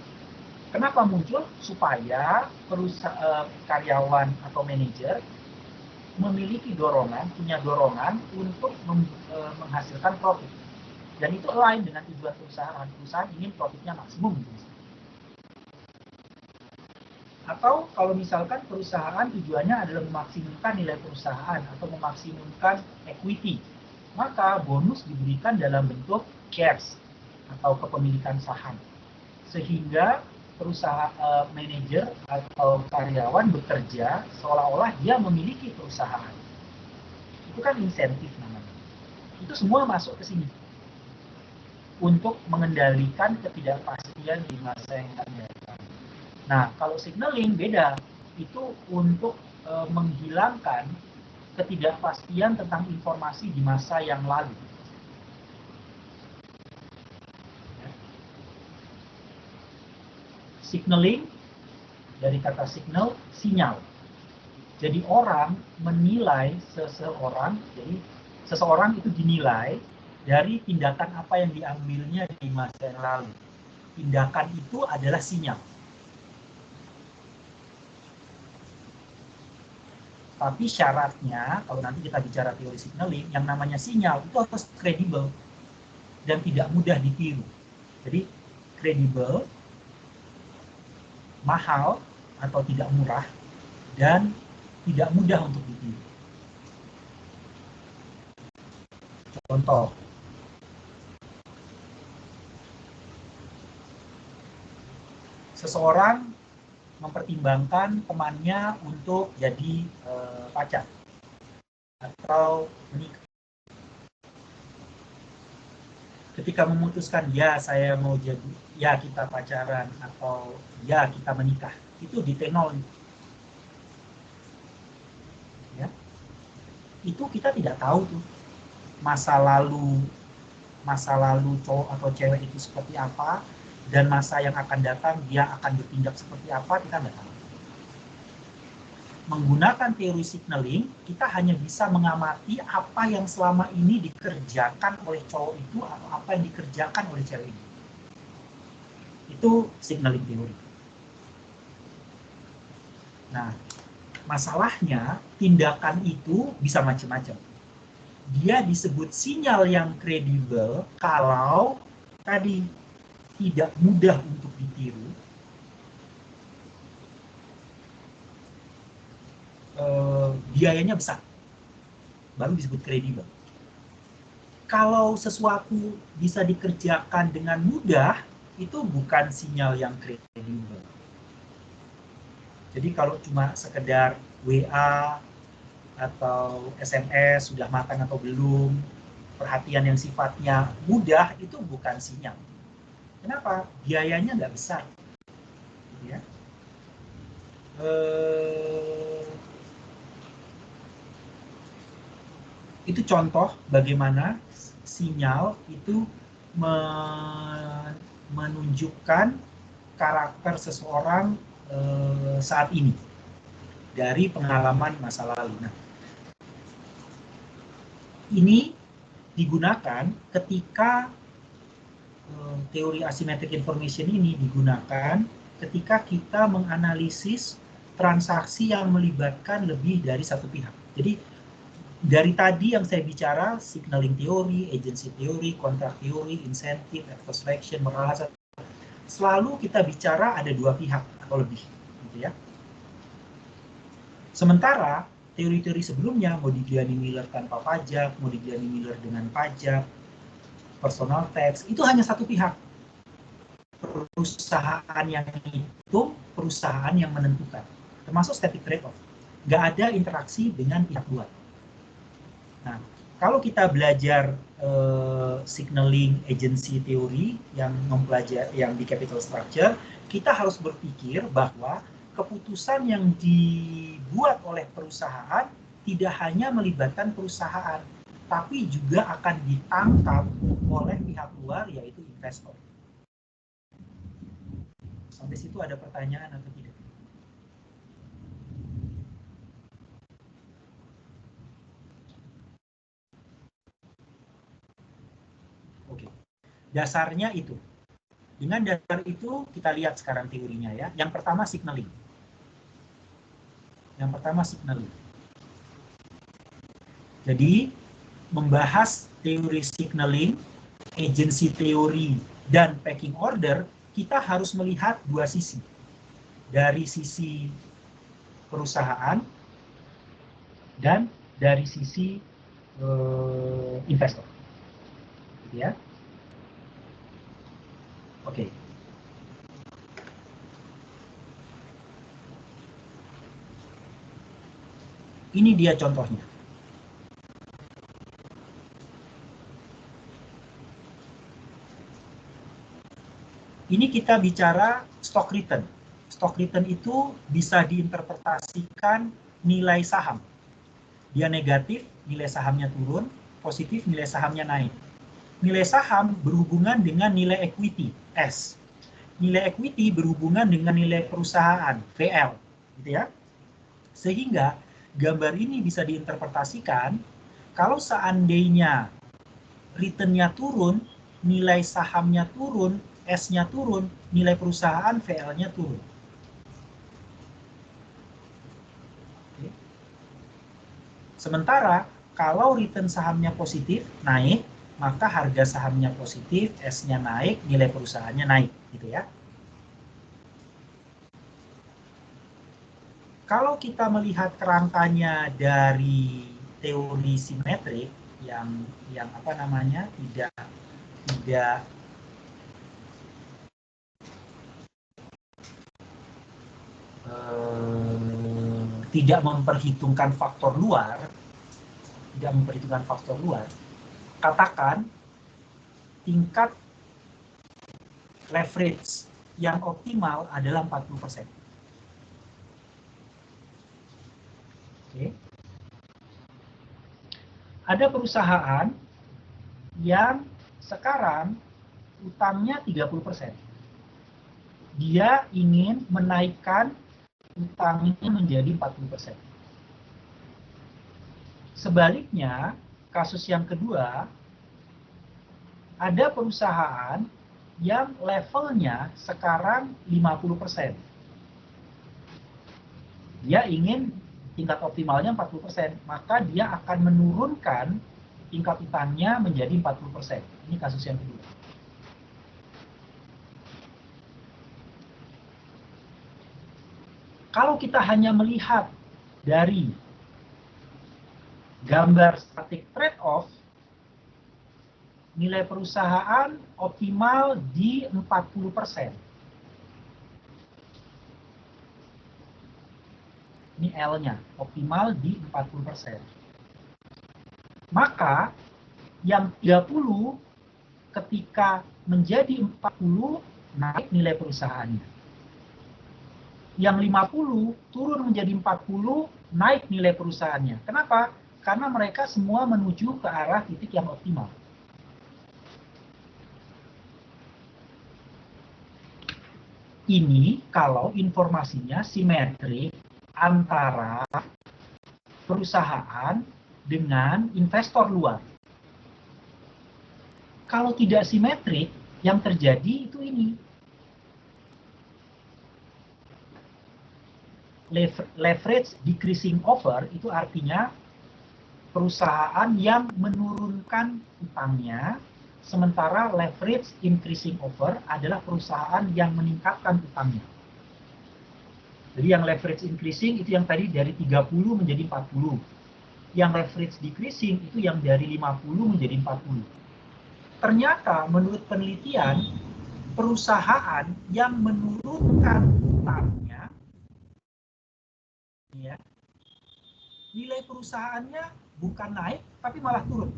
Kenapa muncul? Supaya karyawan atau manajer memiliki dorongan, punya dorongan untuk menghasilkan profit. Dan itu align dengan tujuan perusahaan. Perusahaan ingin profitnya maksimum. Atau kalau misalkan perusahaan tujuannya adalah memaksimumkan nilai perusahaan atau memaksimumkan equity, maka bonus diberikan dalam bentuk shares atau kepemilikan saham. Sehingga perusahaan manajer atau karyawan bekerja seolah-olah dia memiliki perusahaan. Itu kan insentif namanya. Itu semua masuk ke sini untuk mengendalikan ketidakpastian di masa yang akan datang. Nah, kalau signaling beda, itu untuk menghilangkan ketidakpastian tentang informasi di masa yang lalu. Ya. Signaling, dari kata signal, sinyal. Jadi orang menilai seseorang, jadi seseorang itu dinilai dari tindakan apa yang diambilnya di masa yang lalu. Tindakan itu adalah sinyal. Tapi syaratnya, kalau nanti kita bicara teori signaling, yang namanya sinyal itu harus kredibel dan tidak mudah ditiru. Jadi kredibel, mahal atau tidak murah, dan tidak mudah untuk ditiru. Contoh, seseorang mempertimbangkan temannya untuk jadi pacar atau menikah. Ketika memutuskan ya saya mau jadi, ya kita pacaran atau ya kita menikah, itu di T0. Ya. Itu kita tidak tahu tuh masa lalu cowok atau cewek itu seperti apa, dan masa yang akan datang dia akan bertindak seperti apa, kita nggak tahu. Menggunakan teori signaling, kita hanya bisa mengamati apa yang selama ini dikerjakan oleh cowok itu atau apa yang dikerjakan oleh cewek itu. Itu signaling teori. Nah, masalahnya tindakan itu bisa macam-macam. Dia disebut sinyal yang kredibel kalau tadi tidak mudah untuk ditiru, biayanya besar, baru disebut kredibel. Kalau sesuatu bisa dikerjakan dengan mudah, itu bukan sinyal yang kredibel. Jadi kalau cuma sekedar WA atau SMS, sudah makan atau belum, perhatian yang sifatnya mudah, itu bukan sinyal. Kenapa? Biayanya nggak besar. Ya. Itu contoh bagaimana sinyal itu menunjukkan karakter seseorang saat ini dari pengalaman masa lalu. Nah, ini digunakan ketika teori asymmetric information ini digunakan ketika kita menganalisis transaksi yang melibatkan lebih dari satu pihak. Jadi dari tadi yang saya bicara, signaling teori, agency teori, kontrak teori, insentif, adverse selection, moral hazard, selalu kita bicara ada dua pihak atau lebih, gitu ya. Sementara teori-teori sebelumnya, Modigliani Miller tanpa pajak, Modigliani Miller dengan pajak, personal tax, itu hanya satu pihak. perusahaan yang itu perusahaan yang menentukan, termasuk static trade-off. Nggak ada interaksi dengan pihak luar. Nah, kalau kita belajar signaling agency theory yang di capital structure, kita harus berpikir bahwa keputusan yang dibuat oleh perusahaan tidak hanya melibatkan perusahaan, tapi juga akan ditangkap oleh pihak luar, yaitu investor. Sampai situ ada pertanyaan atau tidak? Oke, dasarnya itu. Dengan dasar itu kita lihat sekarang teorinya ya. Yang pertama signaling. Jadi membahas teori signaling, agency theory, dan pecking order, kita harus melihat dua sisi. Dari sisi perusahaan dan dari sisi investor. Ya. Oke. Ini dia contohnya. Ini kita bicara stock return. Stock return itu bisa diinterpretasikan nilai saham. Dia negatif, nilai sahamnya turun, positif, nilai sahamnya naik. Nilai saham berhubungan dengan nilai equity, S. Nilai equity berhubungan dengan nilai perusahaan, VL. Gitu ya. Sehingga gambar ini bisa diinterpretasikan kalau seandainya return-nya turun, nilai sahamnya turun, S-nya turun, nilai perusahaan VL-nya turun. Oke. Sementara kalau return sahamnya positif, naik, maka harga sahamnya positif, S-nya naik, nilai perusahaannya naik, gitu ya. Kalau kita melihat kerangkanya dari teori simetrik yang apa namanya tidak memperhitungkan faktor luar, katakan tingkat leverage yang optimal adalah 40%. Oke. Ada perusahaan yang sekarang utangnya 30%. Dia ingin menaikkan utangnya menjadi 40%. Sebaliknya, kasus yang kedua, ada perusahaan yang levelnya sekarang 50%. Dia ingin tingkat optimalnya 40%, maka dia akan menurunkan tingkat utangnya menjadi 40%. Ini kasus yang kedua. Kalau kita hanya melihat dari gambar static trade-off, nilai perusahaan optimal di 40%. Ini L-nya, optimal di 40%. Maka yang 30 ketika menjadi 40 naik nilai perusahaannya. Yang 50 turun menjadi 40 naik nilai perusahaannya. Kenapa? Karena mereka semua menuju ke arah titik yang optimal. Ini kalau informasinya simetrik antara perusahaan dengan investor luar. Kalau tidak simetrik, yang terjadi itu ini. Leverage decreasing over itu artinya perusahaan yang menurunkan utangnya, sementara leverage increasing over adalah perusahaan yang meningkatkan utangnya. Jadi yang leverage increasing itu yang tadi dari 30 menjadi 40. Yang leverage decreasing itu yang dari 50 menjadi 40. Ternyata menurut penelitian, perusahaan yang menurunkan utangnya, ya, nilai perusahaannya bukan naik, tapi malah turun.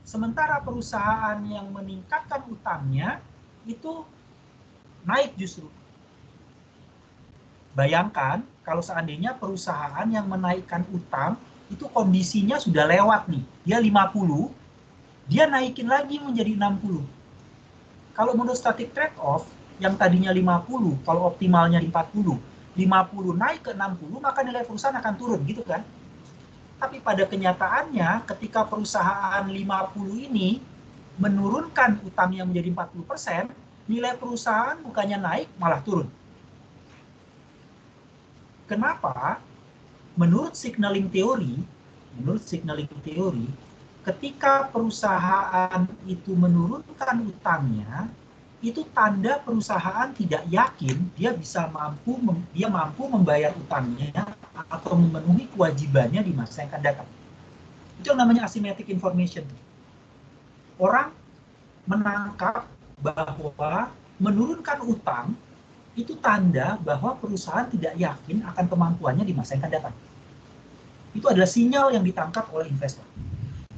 Sementara perusahaan yang meningkatkan utangnya itu naik justru. Bayangkan kalau seandainya perusahaan yang menaikkan utang itu kondisinya sudah lewat nih. Dia 50, dia naikin lagi menjadi 60. Kalau menurut static trade-off, yang tadinya 50, kalau optimalnya 40, 50 naik ke 60, maka nilai perusahaan akan turun, gitu kan? Tapi pada kenyataannya, ketika perusahaan 50 ini menurunkan utangnya menjadi 40%, nilai perusahaan bukannya naik, malah turun. Kenapa? Menurut signaling teori, ketika perusahaan itu menurunkan utangnya, itu tanda perusahaan tidak yakin dia mampu membayar utangnya atau memenuhi kewajibannya di masa yang akan datang. Itu yang namanya asymmetric information. Orang menangkap bahwa menurunkan utang itu tanda bahwa perusahaan tidak yakin akan kemampuannya di masa yang akan datang. Itu adalah sinyal yang ditangkap oleh investor.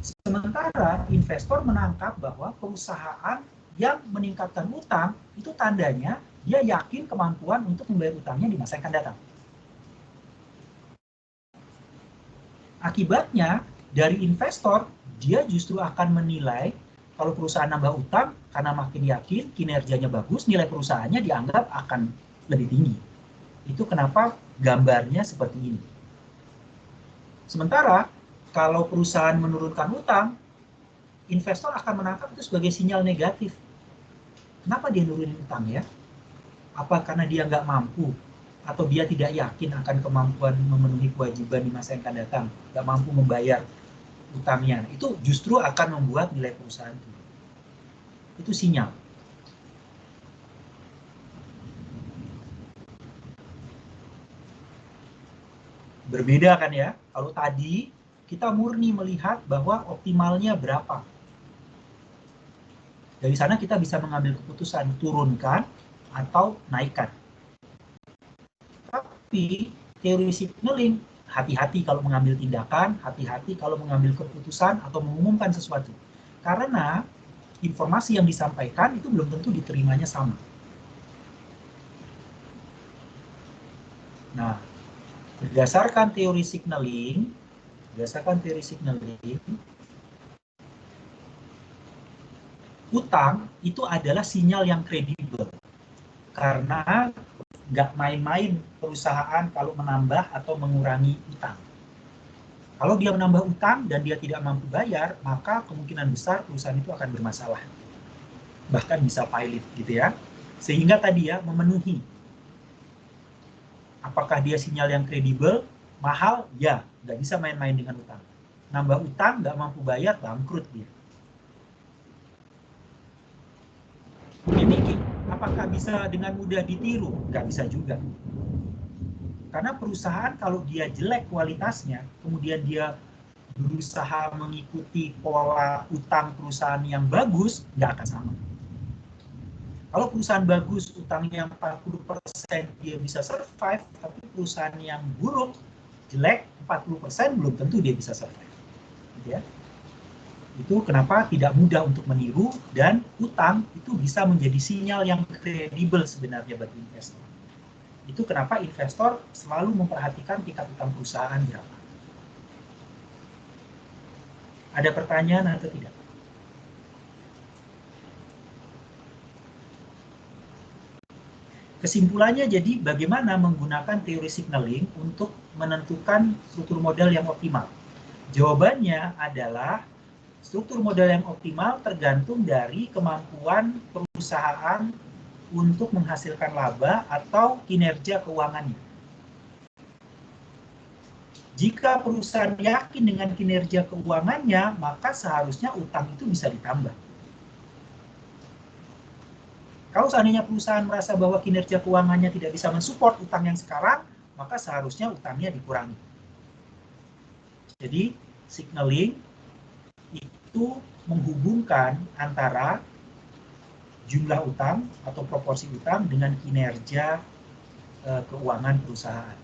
Sementara investor menangkap bahwa perusahaan yang meningkatkan utang itu tandanya dia yakin kemampuan untuk membayar utangnya di masa yang akan datang. Akibatnya dari investor dia justru akan menilai kalau perusahaan nambah utang karena makin yakin kinerjanya bagus, nilai perusahaannya dianggap akan lebih tinggi. Itu kenapa gambarnya seperti ini. Sementara kalau perusahaan menurunkan utang, investor akan menangkap itu sebagai sinyal negatif. Kenapa dia nurunin utang ya? Apa karena dia nggak mampu? Atau dia tidak yakin akan kemampuan memenuhi kewajiban di masa yang akan datang? Nggak mampu membayar utangnya. Itu justru akan membuat nilai perusahaan turun. Itu sinyal. Berbeda kan ya? Kalau tadi kita murni melihat bahwa optimalnya berapa. Dari sana kita bisa mengambil keputusan turunkan atau naikkan. Tapi teori signaling, hati-hati kalau mengambil tindakan, hati-hati kalau mengambil keputusan atau mengumumkan sesuatu. Karena informasi yang disampaikan itu belum tentu diterimanya sama. Nah, berdasarkan teori signaling, utang itu adalah sinyal yang kredibel. Karena nggak main-main perusahaan kalau menambah atau mengurangi utang. Kalau dia menambah utang dan dia tidak mampu bayar, maka kemungkinan besar perusahaan itu akan bermasalah. Bahkan bisa pilot gitu ya. Sehingga tadi ya memenuhi. Apakah dia sinyal yang kredibel? Mahal? Ya, nggak bisa main-main dengan utang. Nambah utang, nggak mampu bayar, bangkrut dia. Ini apakah bisa dengan mudah ditiru? Nggak bisa juga. Karena perusahaan kalau dia jelek kualitasnya, kemudian dia berusaha mengikuti pola utang perusahaan yang bagus, nggak akan sama. Kalau perusahaan bagus, utangnya 40% dia bisa survive, tapi perusahaan yang buruk, jelek, 40% belum tentu dia bisa survive. Gitu ya. Itu kenapa tidak mudah untuk meniru, dan utang itu bisa menjadi sinyal yang kredibel sebenarnya bagi investor. Itu kenapa investor selalu memperhatikan tingkat utang perusahaan berapa. Ada pertanyaan atau tidak? Kesimpulannya jadi bagaimana menggunakan teori signaling untuk menentukan struktur modal yang optimal? Jawabannya adalah struktur modal yang optimal tergantung dari kemampuan perusahaan untuk menghasilkan laba atau kinerja keuangannya. Jika perusahaan yakin dengan kinerja keuangannya, maka seharusnya utang itu bisa ditambah. Kalau seandainya perusahaan merasa bahwa kinerja keuangannya tidak bisa mensupport utang yang sekarang, maka seharusnya utangnya dikurangi. Jadi, signaling itu menghubungkan antara jumlah utang atau proporsi utang dengan kinerja keuangan perusahaan,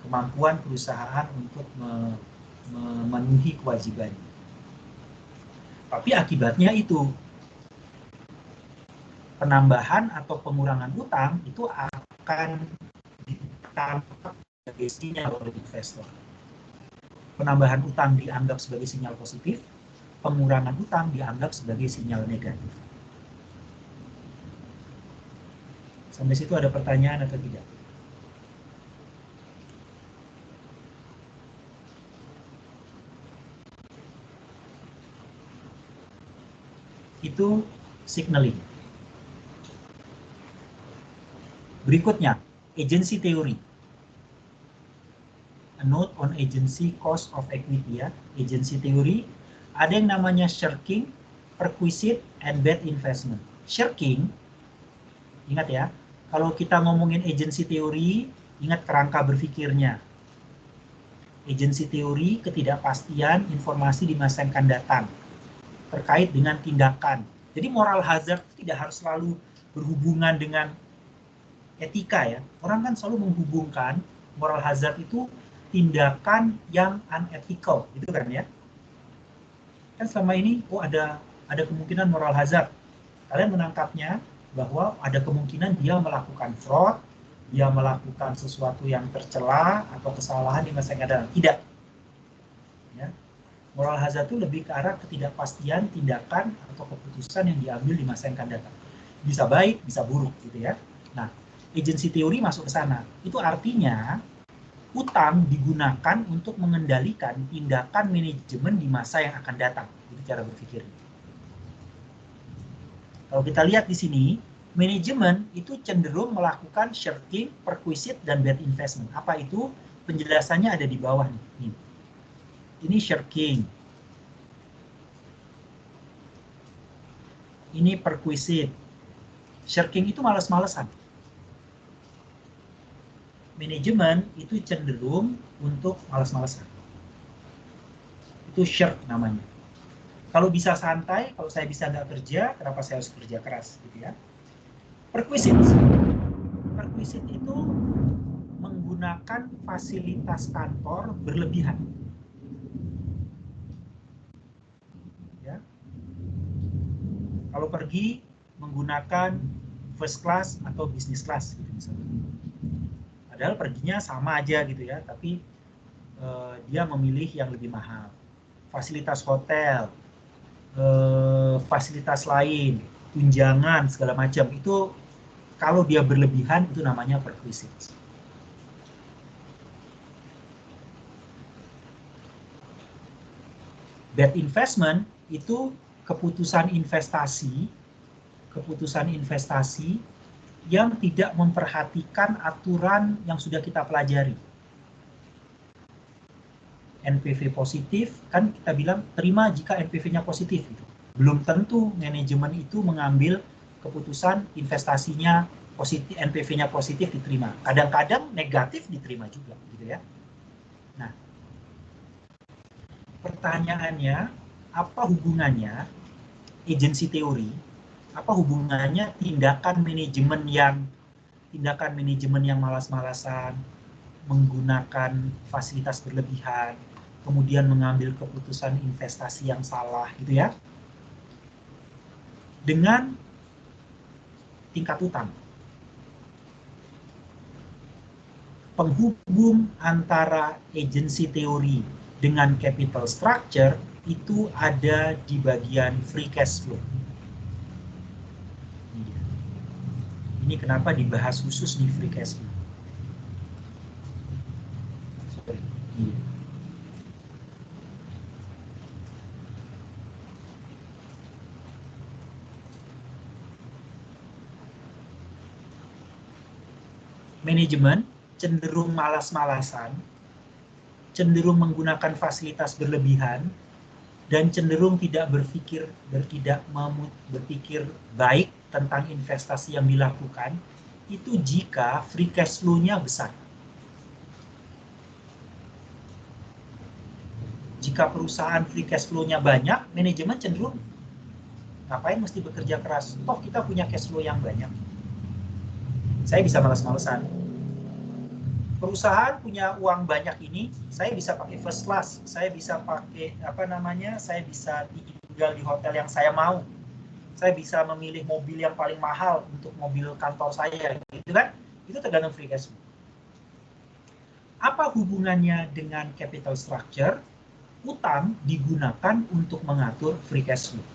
kemampuan perusahaan untuk memenuhi kewajibannya. Tapi akibatnya itu penambahan atau pengurangan utang itu akan ditangkap sebagai sinyal oleh investor. Penambahan utang dianggap sebagai sinyal positif, pengurangan utang dianggap sebagai sinyal negatif. Sampai situ ada pertanyaan atau tidak? Itu signaling. Berikutnya, agency theory. A note on agency cost of equity ya. Agency theory, ada yang namanya shirking, perquisite, and bad investment. Shirking, ingat ya, kalau kita ngomongin agency theory, ingat kerangka berpikirnya. Agency theory, ketidakpastian informasi di masa yang akan datang terkait dengan tindakan. Jadi moral hazard tidak harus selalu berhubungan dengan etika ya. Orang kan selalu menghubungkan moral hazard itu tindakan yang unethical, gitu kan ya. Kan selama ini, ada kemungkinan moral hazard. Kalian menangkapnya bahwa ada kemungkinan dia melakukan fraud, dia melakukan sesuatu yang tercela atau kesalahan di masa yang akan datang. Tidak. Ya. Moral hazard itu lebih ke arah ketidakpastian tindakan atau keputusan yang diambil di masa yang akan datang. Bisa baik, bisa buruk, gitu ya. Nah, agency theory masuk ke sana. Itu artinya utang digunakan untuk mengendalikan tindakan manajemen di masa yang akan datang. Itu cara berpikirnya. Kalau kita lihat di sini, manajemen itu cenderung melakukan shirking, perquisite, dan bad investment. Apa itu? Penjelasannya ada di bawah nih. Ini shirking. Ini perquisite. Shirking itu malas-malesan. Manajemen itu cenderung untuk malas-malesan. Itu shirk namanya. Kalau bisa santai, kalau saya bisa nggak kerja, kenapa saya harus kerja keras, gitu ya. Perquisite. Perquisite itu menggunakan fasilitas kantor berlebihan. Ya. Kalau pergi menggunakan first class atau business class, gitu misalnya. Padahal perginya sama aja gitu ya, tapi dia memilih yang lebih mahal. Fasilitas hotel, fasilitas lain, tunjangan, segala macam. Itu kalau dia berlebihan itu namanya perquisite. Bad investment itu keputusan investasi yang tidak memperhatikan aturan yang sudah kita pelajari. NPV positif, kan kita bilang terima jika NPV-nya positif. Gitu. Belum tentu manajemen itu mengambil keputusan investasinya positif, NPV-nya positif diterima. Kadang-kadang negatif diterima juga, gitu ya. Nah, pertanyaannya, apa hubungannya agency theory? Apa hubungannya tindakan manajemen yang malas-malasan, menggunakan fasilitas berlebihan, kemudian mengambil keputusan investasi yang salah, gitu ya, dengan tingkat utang? Penghubung antara agency theory dengan capital structure itu ada di bagian free cash flow. Ini kenapa dibahas khusus di free cash flow. Manajemen cenderung malas-malasan, cenderung menggunakan fasilitas berlebihan, dan cenderung tidak berpikir baik tentang investasi yang dilakukan, itu jika free cash flow-nya besar. Jika perusahaan free cash flow-nya banyak, manajemen cenderung Ngapain mesti bekerja keras? Toh kita punya cash flow yang banyak. Saya bisa malas-malesan. Perusahaan punya uang banyak ini, saya bisa pakai first class, saya bisa pakai saya bisa tinggal di hotel yang saya mau, saya bisa memilih mobil yang paling mahal untuk mobil kantor saya, gitu kan? Itu tergantung free cash flow. Apa hubungannya dengan capital structure? Utang digunakan untuk mengatur free cash flow.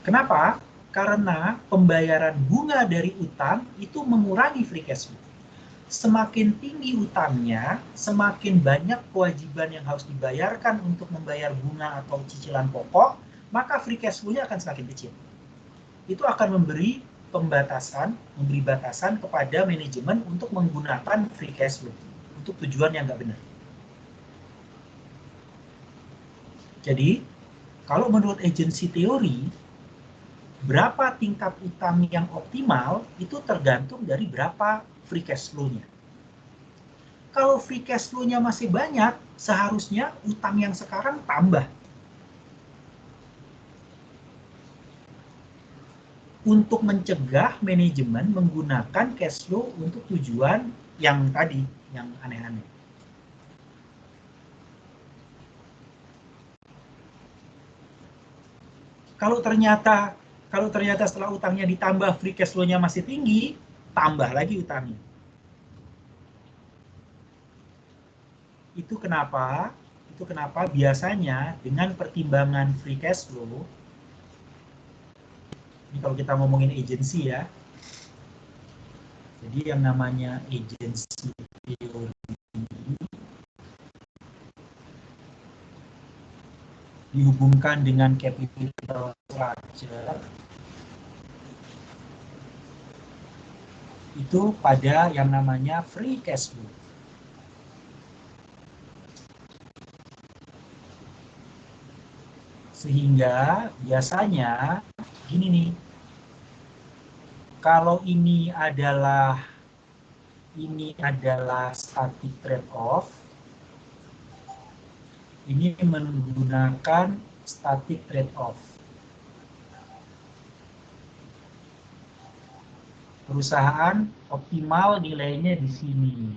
Kenapa? Karena pembayaran bunga dari utang itu mengurangi free cash flow. Semakin tinggi utangnya, semakin banyak kewajiban yang harus dibayarkan untuk membayar bunga atau cicilan pokok, maka free cash flow-nya akan semakin kecil. Itu akan memberi batasan kepada manajemen untuk menggunakan free cash flow untuk tujuan yang nggak benar. Jadi, kalau menurut agency teori, berapa tingkat utang yang optimal itu tergantung dari berapa free cash flow-nya. Kalau free cash flow-nya masih banyak, seharusnya utang yang sekarang tambah. Untuk mencegah manajemen menggunakan cash flow untuk tujuan yang tadi, yang aneh-aneh. Kalau ternyata setelah utangnya ditambah free cash flow-nya masih tinggi, tambah lagi utangnya. Itu kenapa biasanya dengan pertimbangan free cash flow, ini kalau kita ngomongin agency ya, jadi yang namanya agency theory dihubungkan dengan capital structure itu pada yang namanya free cash flow. Sehingga biasanya gini nih, kalau ini adalah static trade-off, ini menggunakan static trade-off. Perusahaan optimal nilainya di sini.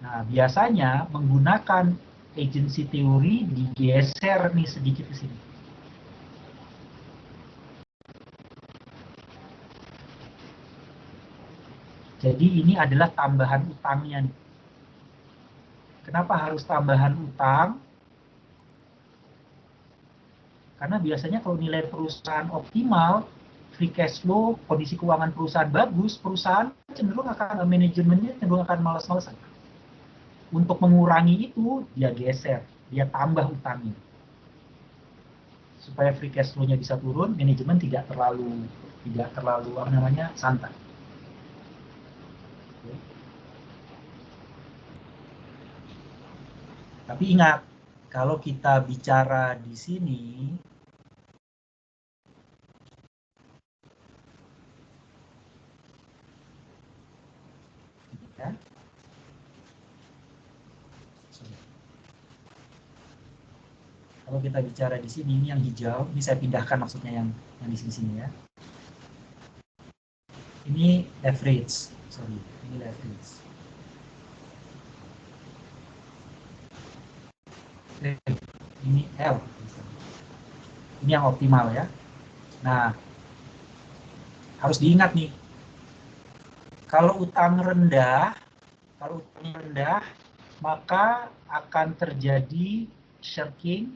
Nah, biasanya menggunakan agency teori digeser nih sedikit ke sini. Jadi ini adalah tambahan utangnya nih. Kenapa harus tambahan utang? Karena biasanya kalau nilai perusahaan optimal, free cash flow, kondisi keuangan perusahaan bagus, perusahaan cenderung akan, manajemennya cenderung akan malas-malasan. Untuk mengurangi itu, dia geser, dia tambah utangnya. Supaya free cash flow-nya bisa turun, manajemen tidak terlalu santai. Tapi ingat, kalau kita bicara di sini, ya, kalau kita bicara di sini, ini yang hijau, ini saya pindahkan maksudnya yang di sini ya. Ini leverage, ini leverage. Ini L, ini yang optimal ya. Nah, harus diingat nih, kalau utang rendah, maka akan terjadi shirking,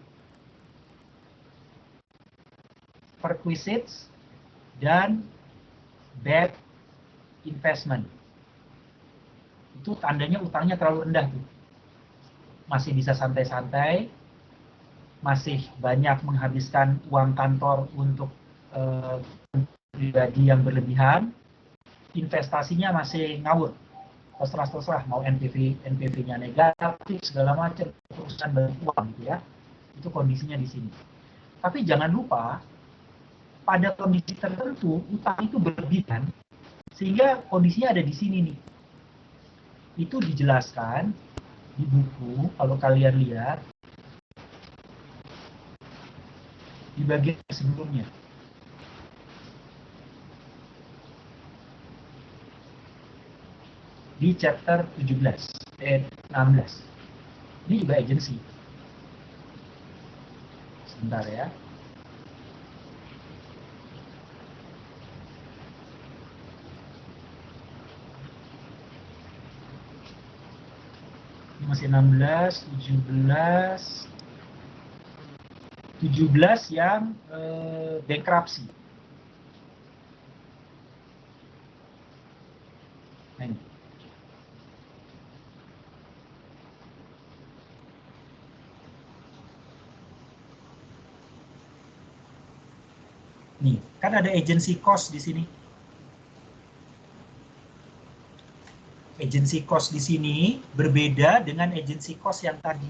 perquisites, dan bad investment. Itu tandanya utangnya terlalu rendah tuh. Masih bisa santai-santai, masih banyak menghabiskan uang kantor untuk pribadi yang berlebihan, investasinya masih ngawur, terserah mau NPV-nya negatif segala macam, perusahaan banyak uang gitu ya. Itu kondisinya di sini. Tapi jangan lupa, pada kondisi tertentu utang itu berlebihan, sehingga kondisinya ada di sini nih. Itu dijelaskan di buku, kalau kalian lihat, di bagian sebelumnya. Di chapter 16. Ini juga agency. Sebentar ya. Ini masih 16, 17 yang bankruptcy. Nah, ini. Nih, kan ada agency cost di sini. Agency cost di sini berbeda dengan agency cost yang tadi.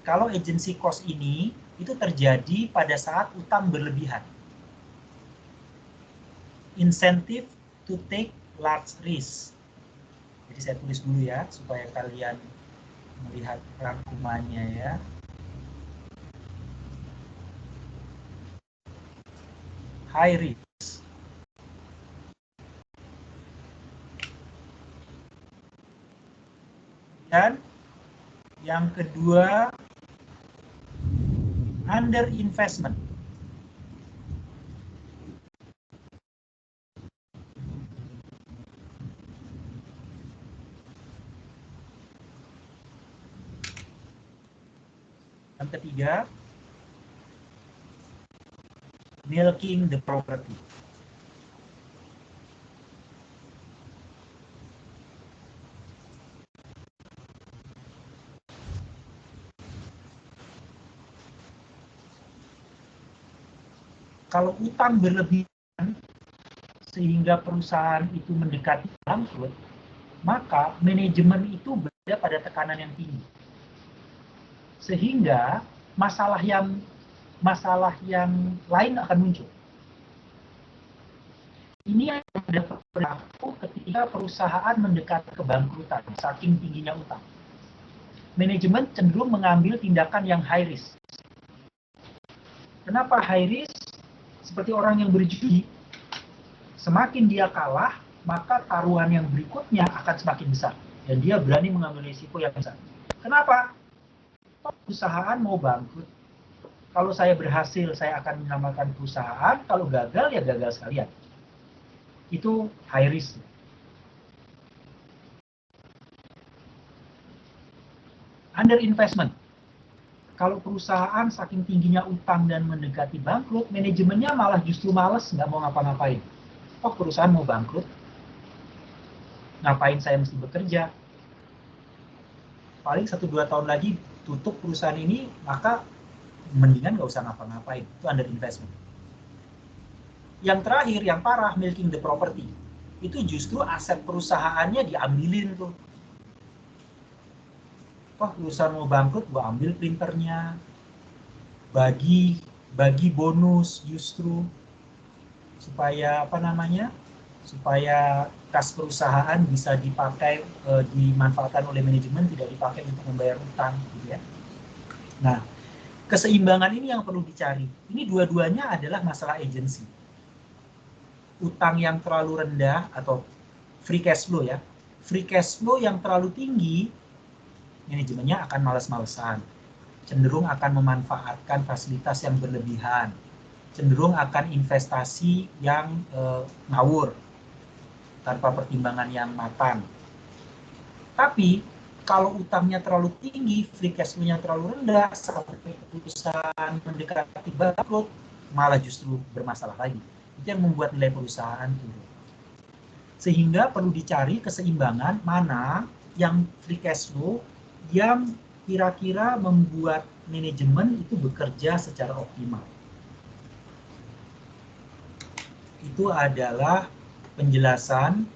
Kalau agency cost ini itu terjadi pada saat utang berlebihan. Incentive to take large risk. Jadi saya tulis dulu ya supaya kalian melihat rangkumannya ya. High risk. Dan yang kedua, under investment. Yang ketiga, milking the property. Kalau utang berlebihan sehingga perusahaan itu mendekati bangkrut, maka manajemen itu berada pada tekanan yang tinggi. Sehingga masalah yang lain akan muncul. Ini ada berlaku ketika perusahaan mendekati kebangkrutan, saking tingginya utang. Manajemen cenderung mengambil tindakan yang high risk. Kenapa high risk? Seperti orang yang berjudi, semakin dia kalah, maka taruhan yang berikutnya akan semakin besar. Dan dia berani mengambil risiko yang besar. Kenapa? Perusahaan mau bangkrut. Kalau saya berhasil, saya akan menyelamatkan perusahaan. Kalau gagal, ya gagal sekalian. Itu high risk. Under investment. Kalau perusahaan saking tingginya utang dan mendekati bangkrut, manajemennya malah justru malas, nggak mau ngapa-ngapain. Oh, perusahaan mau bangkrut, ngapain saya mesti bekerja? Paling 1-2 tahun lagi tutup perusahaan ini, maka mendingan nggak usah ngapa-ngapain. Itu under investment. Yang terakhir, yang parah, milking the property. Itu justru aset perusahaannya diambilin tuh. Oh, perusahaan mau bangkrut, gua ambil printernya, bagi bonus justru supaya supaya kas perusahaan bisa dipakai, dimanfaatkan oleh manajemen, tidak dipakai untuk membayar utang, gitu ya. Nah, keseimbangan ini yang perlu dicari. Ini dua-duanya adalah masalah agency. Utang yang terlalu rendah atau free cash flow ya, free cash flow yang terlalu tinggi, manajemennya akan malas-malesan, cenderung akan memanfaatkan fasilitas yang berlebihan, cenderung akan investasi yang ngawur, tanpa pertimbangan yang matang. Tapi, kalau utangnya terlalu tinggi, free cash flow-nya terlalu rendah, sampai perusahaan mendekati bangkrut, malah justru bermasalah lagi. Itu yang membuat nilai perusahaan turun. Sehingga perlu dicari keseimbangan mana yang free cash flow yang kira-kira membuat manajemen itu bekerja secara optimal. Itu adalah penjelasan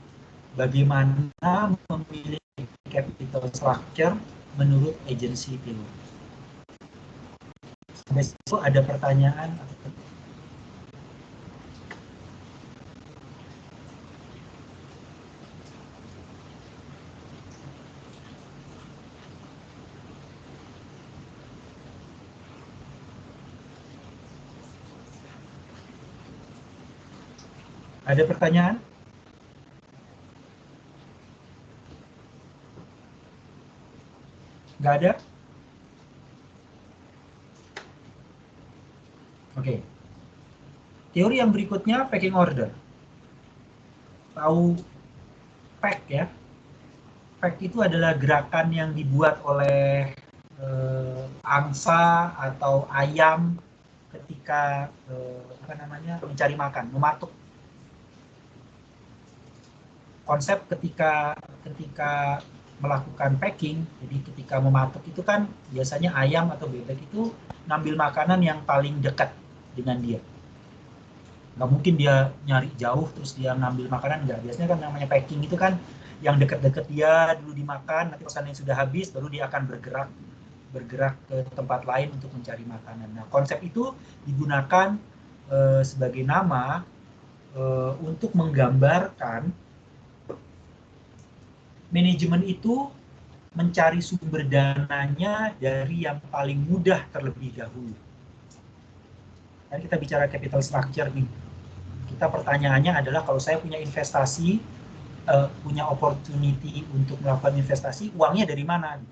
bagaimana memilih capital structure menurut agency Taylor. Sampai situ ada pertanyaan? Ada pertanyaan? Nggak ada? Oke. Teori yang berikutnya, packing order. Tahu pack ya? Pack itu adalah gerakan yang dibuat oleh angsa atau ayam ketika mencari makan, mematuk. Konsep ketika melakukan packing, jadi ketika mematuk itu kan biasanya ayam atau bebek itu ngambil makanan yang paling dekat dengan dia. Nggak mungkin dia nyari jauh terus dia ngambil makanan, nggak. Biasanya kan namanya packing itu kan yang dekat-dekat dia dulu dimakan, nanti makanan yang sudah habis baru dia akan bergerak ke tempat lain untuk mencari makanan. Nah, konsep itu digunakan sebagai nama untuk menggambarkan manajemen itu mencari sumber dananya dari yang paling mudah terlebih dahulu. Tadi kita bicara capital structure nih. Kita pertanyaannya adalah kalau saya punya investasi, punya opportunity untuk melakukan investasi, uangnya dari mana?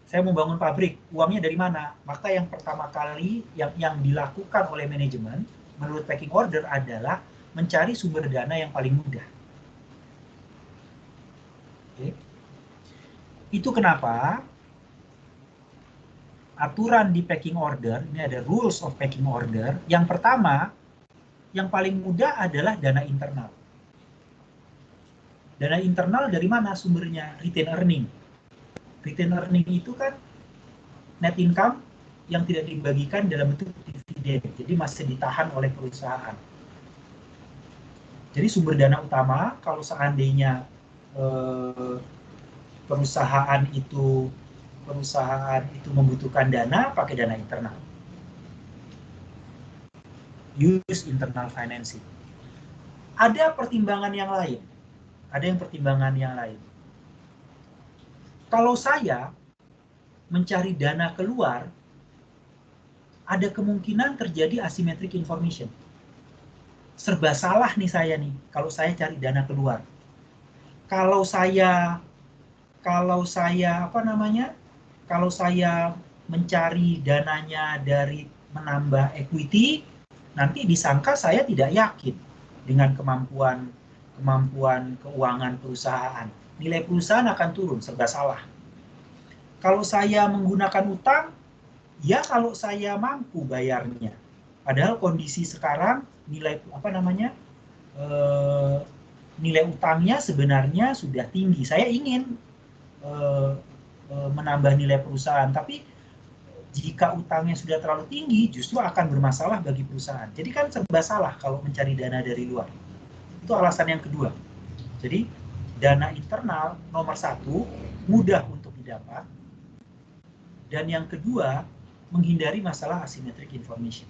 Saya mau bangun pabrik, uangnya dari mana? Maka yang pertama kali yang dilakukan oleh manajemen menurut packing order adalah mencari sumber dana yang paling mudah. Oke. Itu kenapa aturan di packing order, ini ada rules of packing order. Yang pertama, yang paling mudah adalah dana internal. Dana internal dari mana sumbernya? Retain earning. Retain earning itu kan net income yang tidak dibagikan dalam bentuk dividen, jadi masih ditahan oleh perusahaan. Jadi sumber dana utama kalau seandainya perusahaan itu membutuhkan dana, pakai dana internal. Use internal financing. Ada pertimbangan yang lain. Kalau saya mencari dana keluar, ada kemungkinan terjadi asymmetric information. Serba salah nih saya nih, kalau saya cari dana keluar. Kalau saya mencari dananya dari menambah equity, nanti disangka saya tidak yakin dengan kemampuan keuangan perusahaan. Nilai perusahaan akan turun, serba salah. Kalau saya menggunakan utang, ya kalau saya mampu bayarnya. Padahal kondisi sekarang nilai nilai utangnya sebenarnya sudah tinggi. Saya ingin menambah nilai perusahaan, tapi jika utangnya sudah terlalu tinggi, justru akan bermasalah bagi perusahaan. Jadi kan serba salah kalau mencari dana dari luar. Itu alasan yang kedua. Jadi dana internal nomor satu, mudah untuk didapat. Dan yang kedua, menghindari masalah asymmetric information.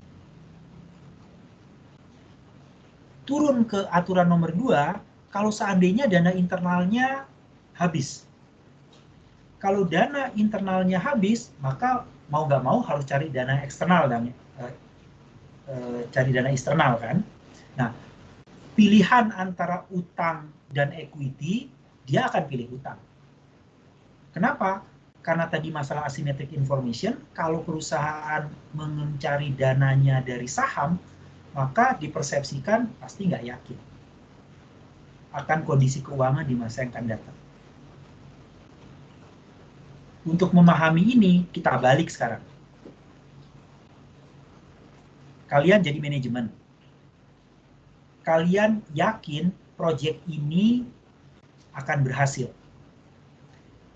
Turun ke aturan nomor 2, kalau seandainya dana internalnya habis. Kalau dana internalnya habis, maka mau nggak mau harus cari dana eksternal, cari dana eksternal kan. Nah, pilihan antara utang dan equity, dia akan pilih utang. Kenapa? Karena tadi masalah asymmetric information, kalau perusahaan mencari dananya dari saham, maka dipersepsikan pasti nggak yakin akan kondisi keuangan di masa yang akan datang. Untuk memahami ini, kita balik sekarang. Kalian jadi manajemen. Kalian yakin proyek ini akan berhasil.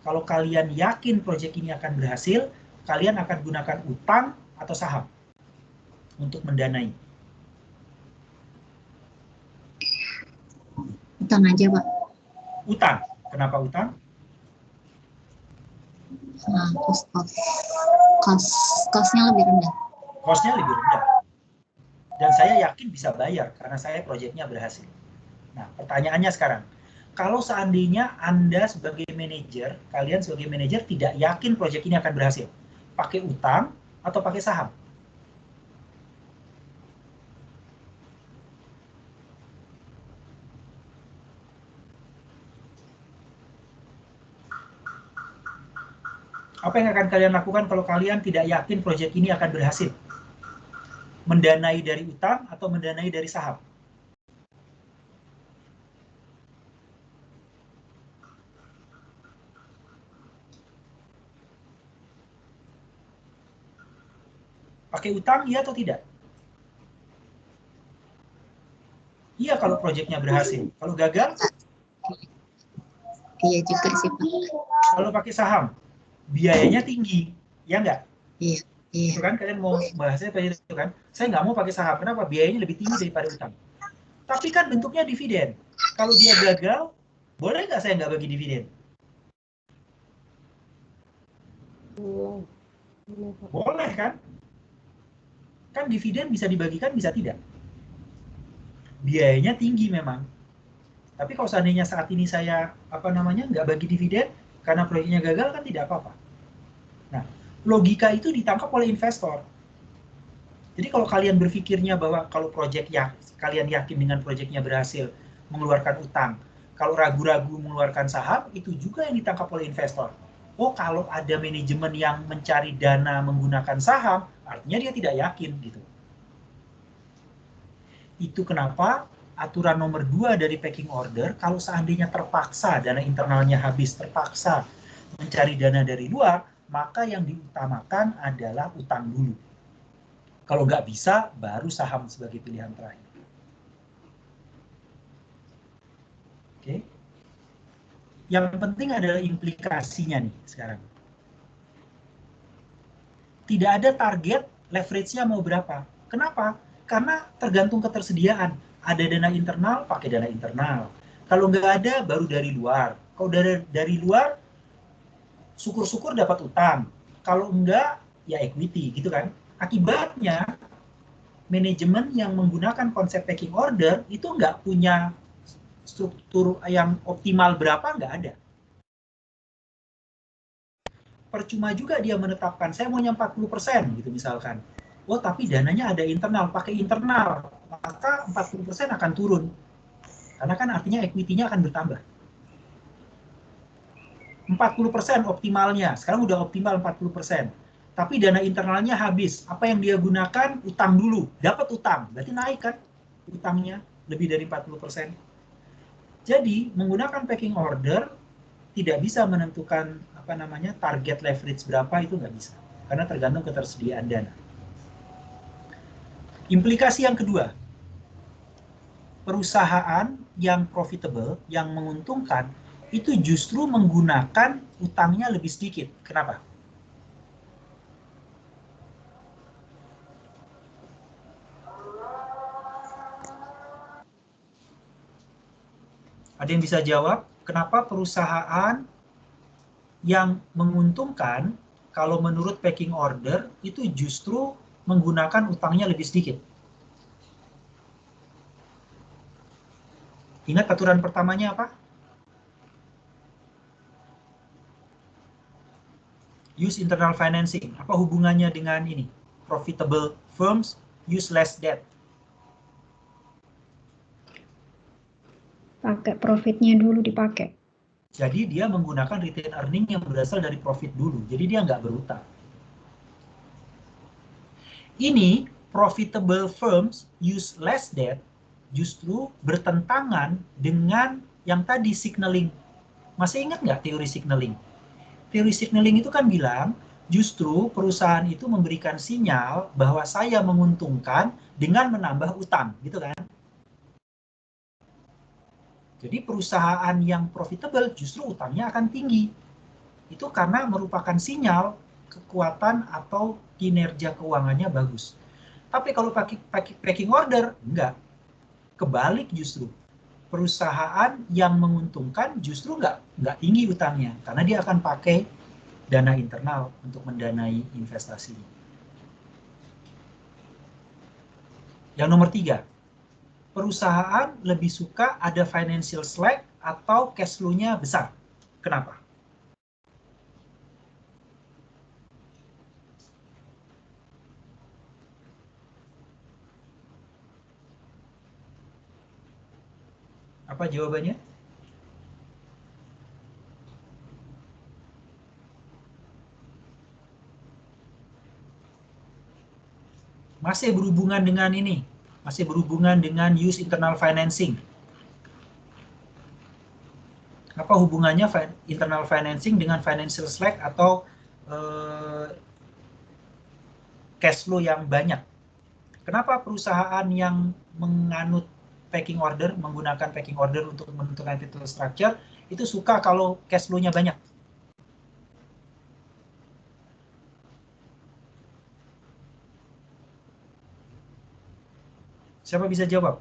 Kalau kalian yakin proyek ini akan berhasil, kalian akan gunakan utang atau saham untuk mendanai. Utang aja, Pak. Utang. Kenapa utang? Cost-nya lebih rendah. Cost-nya lebih rendah. Dan saya yakin bisa bayar karena saya proyeknya berhasil. Nah, pertanyaannya sekarang, kalau seandainya Anda sebagai manajer, kalian sebagai manajer tidak yakin proyek ini akan berhasil, pakai utang atau pakai saham? Apa yang akan kalian lakukan kalau kalian tidak yakin proyek ini akan berhasil? Mendanai dari utang atau mendanai dari saham? Pakai utang, iya atau tidak? Iya kalau proyeknya berhasil. Kalau gagal? Iya juga sih, Pak. Kalau pakai saham, biayanya tinggi, ya nggak? Iya, iya. Itu kan kalian mau bahasnya kayak itu kan? Saya nggak mau pakai saham, kenapa? Biayanya lebih tinggi daripada utang. Tapi kan bentuknya dividen. Kalau dia gagal, boleh nggak saya nggak bagi dividen? Boleh. Boleh, Pak. Boleh kan? Kan dividen bisa dibagikan, bisa tidak. Biayanya tinggi memang. Tapi kalau seandainya saat ini saya nggak bagi dividen karena proyeknya gagal kan tidak apa-apa. Nah, logika itu ditangkap oleh investor. Jadi kalau kalian berpikirnya bahwa kalau proyek kalian yakin dengan proyeknya berhasil mengeluarkan utang, kalau ragu-ragu mengeluarkan saham, itu juga yang ditangkap oleh investor. Oh, kalau ada manajemen yang mencari dana menggunakan saham, artinya dia tidak yakin gitu. Itu kenapa aturan nomor 2 dari packing order, kalau seandainya terpaksa dana internalnya habis, terpaksa mencari dana dari luar, maka yang diutamakan adalah utang dulu. Kalau nggak bisa, baru saham sebagai pilihan terakhir. Oke. Yang penting adalah implikasinya nih sekarang. Tidak ada target leverage-nya mau berapa. Kenapa? Karena tergantung ketersediaan. Ada dana internal, pakai dana internal. Kalau nggak ada, baru dari luar. Kalau dari luar, syukur-syukur dapat utang. Kalau enggak, ya equity, gitu kan. Akibatnya, manajemen yang menggunakan konsep packing order itu nggak punya struktur yang optimal berapa, nggak ada. Percuma juga dia menetapkan, saya maunya 40% gitu misalkan. Oh, tapi dananya ada internal, pakai internal, maka 40% akan turun. Karena kan artinya equity-nya akan bertambah. 40% optimalnya, sekarang udah optimal 40%. Tapi dana internalnya habis. Apa yang dia gunakan? Utang dulu. Dapat utang, berarti naik kan utangnya lebih dari 40%. Jadi, menggunakan packing order tidak bisa menentukan target leverage berapa, itu nggak bisa. Karena tergantung ketersediaan dana. Implikasi yang kedua, perusahaan yang profitable, yang menguntungkan, itu justru menggunakan utangnya lebih sedikit. Kenapa? Ada yang bisa jawab? Kenapa perusahaan yang menguntungkan, kalau menurut packing order, itu justru menggunakan utangnya lebih sedikit? Ingat aturan pertamanya apa? Use internal financing. Apa hubungannya dengan ini? Profitable firms use less debt. Pakai profitnya dulu dipakai. Jadi dia menggunakan retain earning yang berasal dari profit dulu. Jadi dia nggak berutang. Ini profitable firms use less debt justru bertentangan dengan yang tadi signaling. Masih ingat nggak teori signaling? Teori signaling itu kan bilang justru perusahaan itu memberikan sinyal bahwa saya menguntungkan dengan menambah utang, gitu kan? Jadi perusahaan yang profitable justru utangnya akan tinggi. Itu karena merupakan sinyal kekuatan atau kinerja keuangannya bagus. Tapi kalau pakai packing order, enggak. Kebalik justru. Perusahaan yang menguntungkan justru enggak tinggi utangnya. Karena dia akan pakai dana internal untuk mendanai investasi. Yang nomor 3, perusahaan lebih suka ada financial slack atau cash flow-nya besar. Kenapa? Apa jawabannya? masih berhubungan dengan ini, masih berhubungan dengan use internal financing. Apa hubungannya internal financing dengan financial slack atau cash flow yang banyak? Kenapa perusahaan yang menganut packing order, menggunakan packing order untuk menentukan capital structure, itu suka kalau cash flow-nya banyak? Siapa bisa jawab?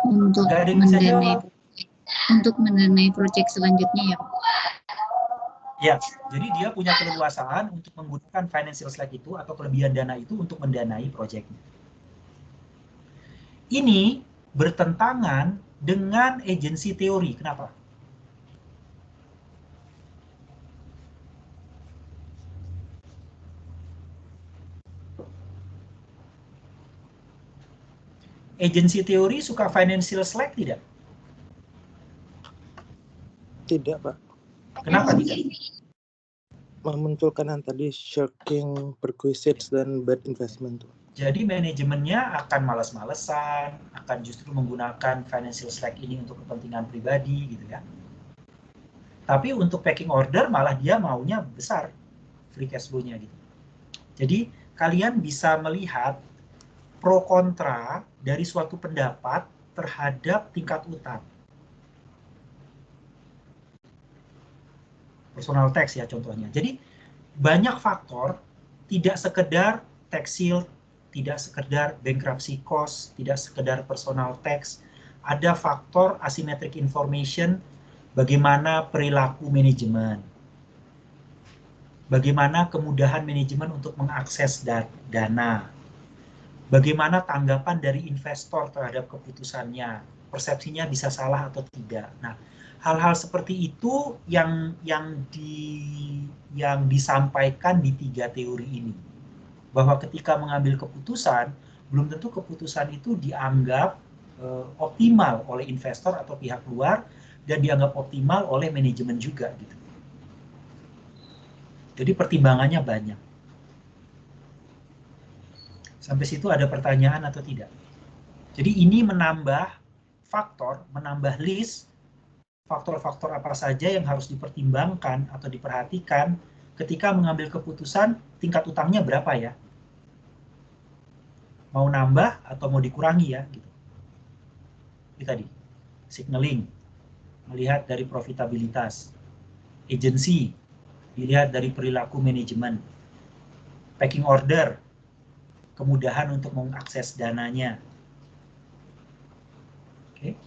Untuk Nggak ada yang bisa mendanai jawab. untuk mendanai proyek selanjutnya ya, Pak. Ya, jadi dia punya keleluasaan untuk menggunakan financial slack itu atau kelebihan dana itu untuk mendanai proyeknya. Ini bertentangan dengan agency teori. Kenapa? Agency teori suka financial slack tidak? Tidak, Pak. Kenapa tidak? Memunculkan yang tadi shirking, perquisites, dan bad investment. Jadi manajemennya akan malas-malesan, akan justru menggunakan financial slack ini untuk kepentingan pribadi gitu ya. Tapi untuk packing order malah dia maunya besar free cash flow-nya gitu. Jadi kalian bisa melihat pro kontra dari suatu pendapat terhadap tingkat utang. Personal tax ya contohnya. Jadi banyak faktor, tidak sekedar tax shield, tidak sekedar bankruptcy cost, tidak sekedar personal tax, ada faktor asymmetric information, bagaimana perilaku manajemen, bagaimana kemudahan manajemen untuk mengakses dana, bagaimana tanggapan dari investor terhadap keputusannya, persepsinya bisa salah atau tidak. Nah, hal-hal seperti itu yang disampaikan di 3 teori ini. Bahwa ketika mengambil keputusan, belum tentu keputusan itu dianggap optimal oleh investor atau pihak luar dan dianggap optimal oleh manajemen juga gitu. Jadi pertimbangannya banyak. Sampai situ ada pertanyaan atau tidak? Jadi ini menambah faktor, menambah list faktor-faktor apa saja yang harus dipertimbangkan atau diperhatikan ketika mengambil keputusan tingkat utangnya berapa ya. Mau nambah atau mau dikurangi ya. Gitu. Ini tadi, signaling, melihat dari profitabilitas. Agency, dilihat dari perilaku manajemen. Packing order, kemudahan untuk mengakses dananya. Oke.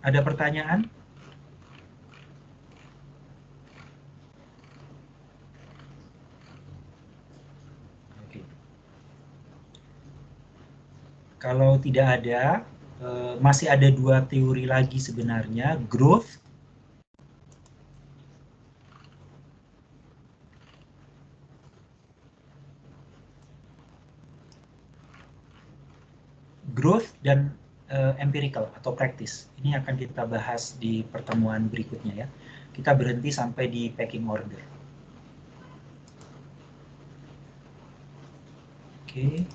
Ada pertanyaan? Oke. Kalau tidak ada, masih ada 2 teori lagi sebenarnya, growth dan empirical atau practice. Ini akan kita bahas di pertemuan berikutnya ya. Kita berhenti sampai di packing order. Oke.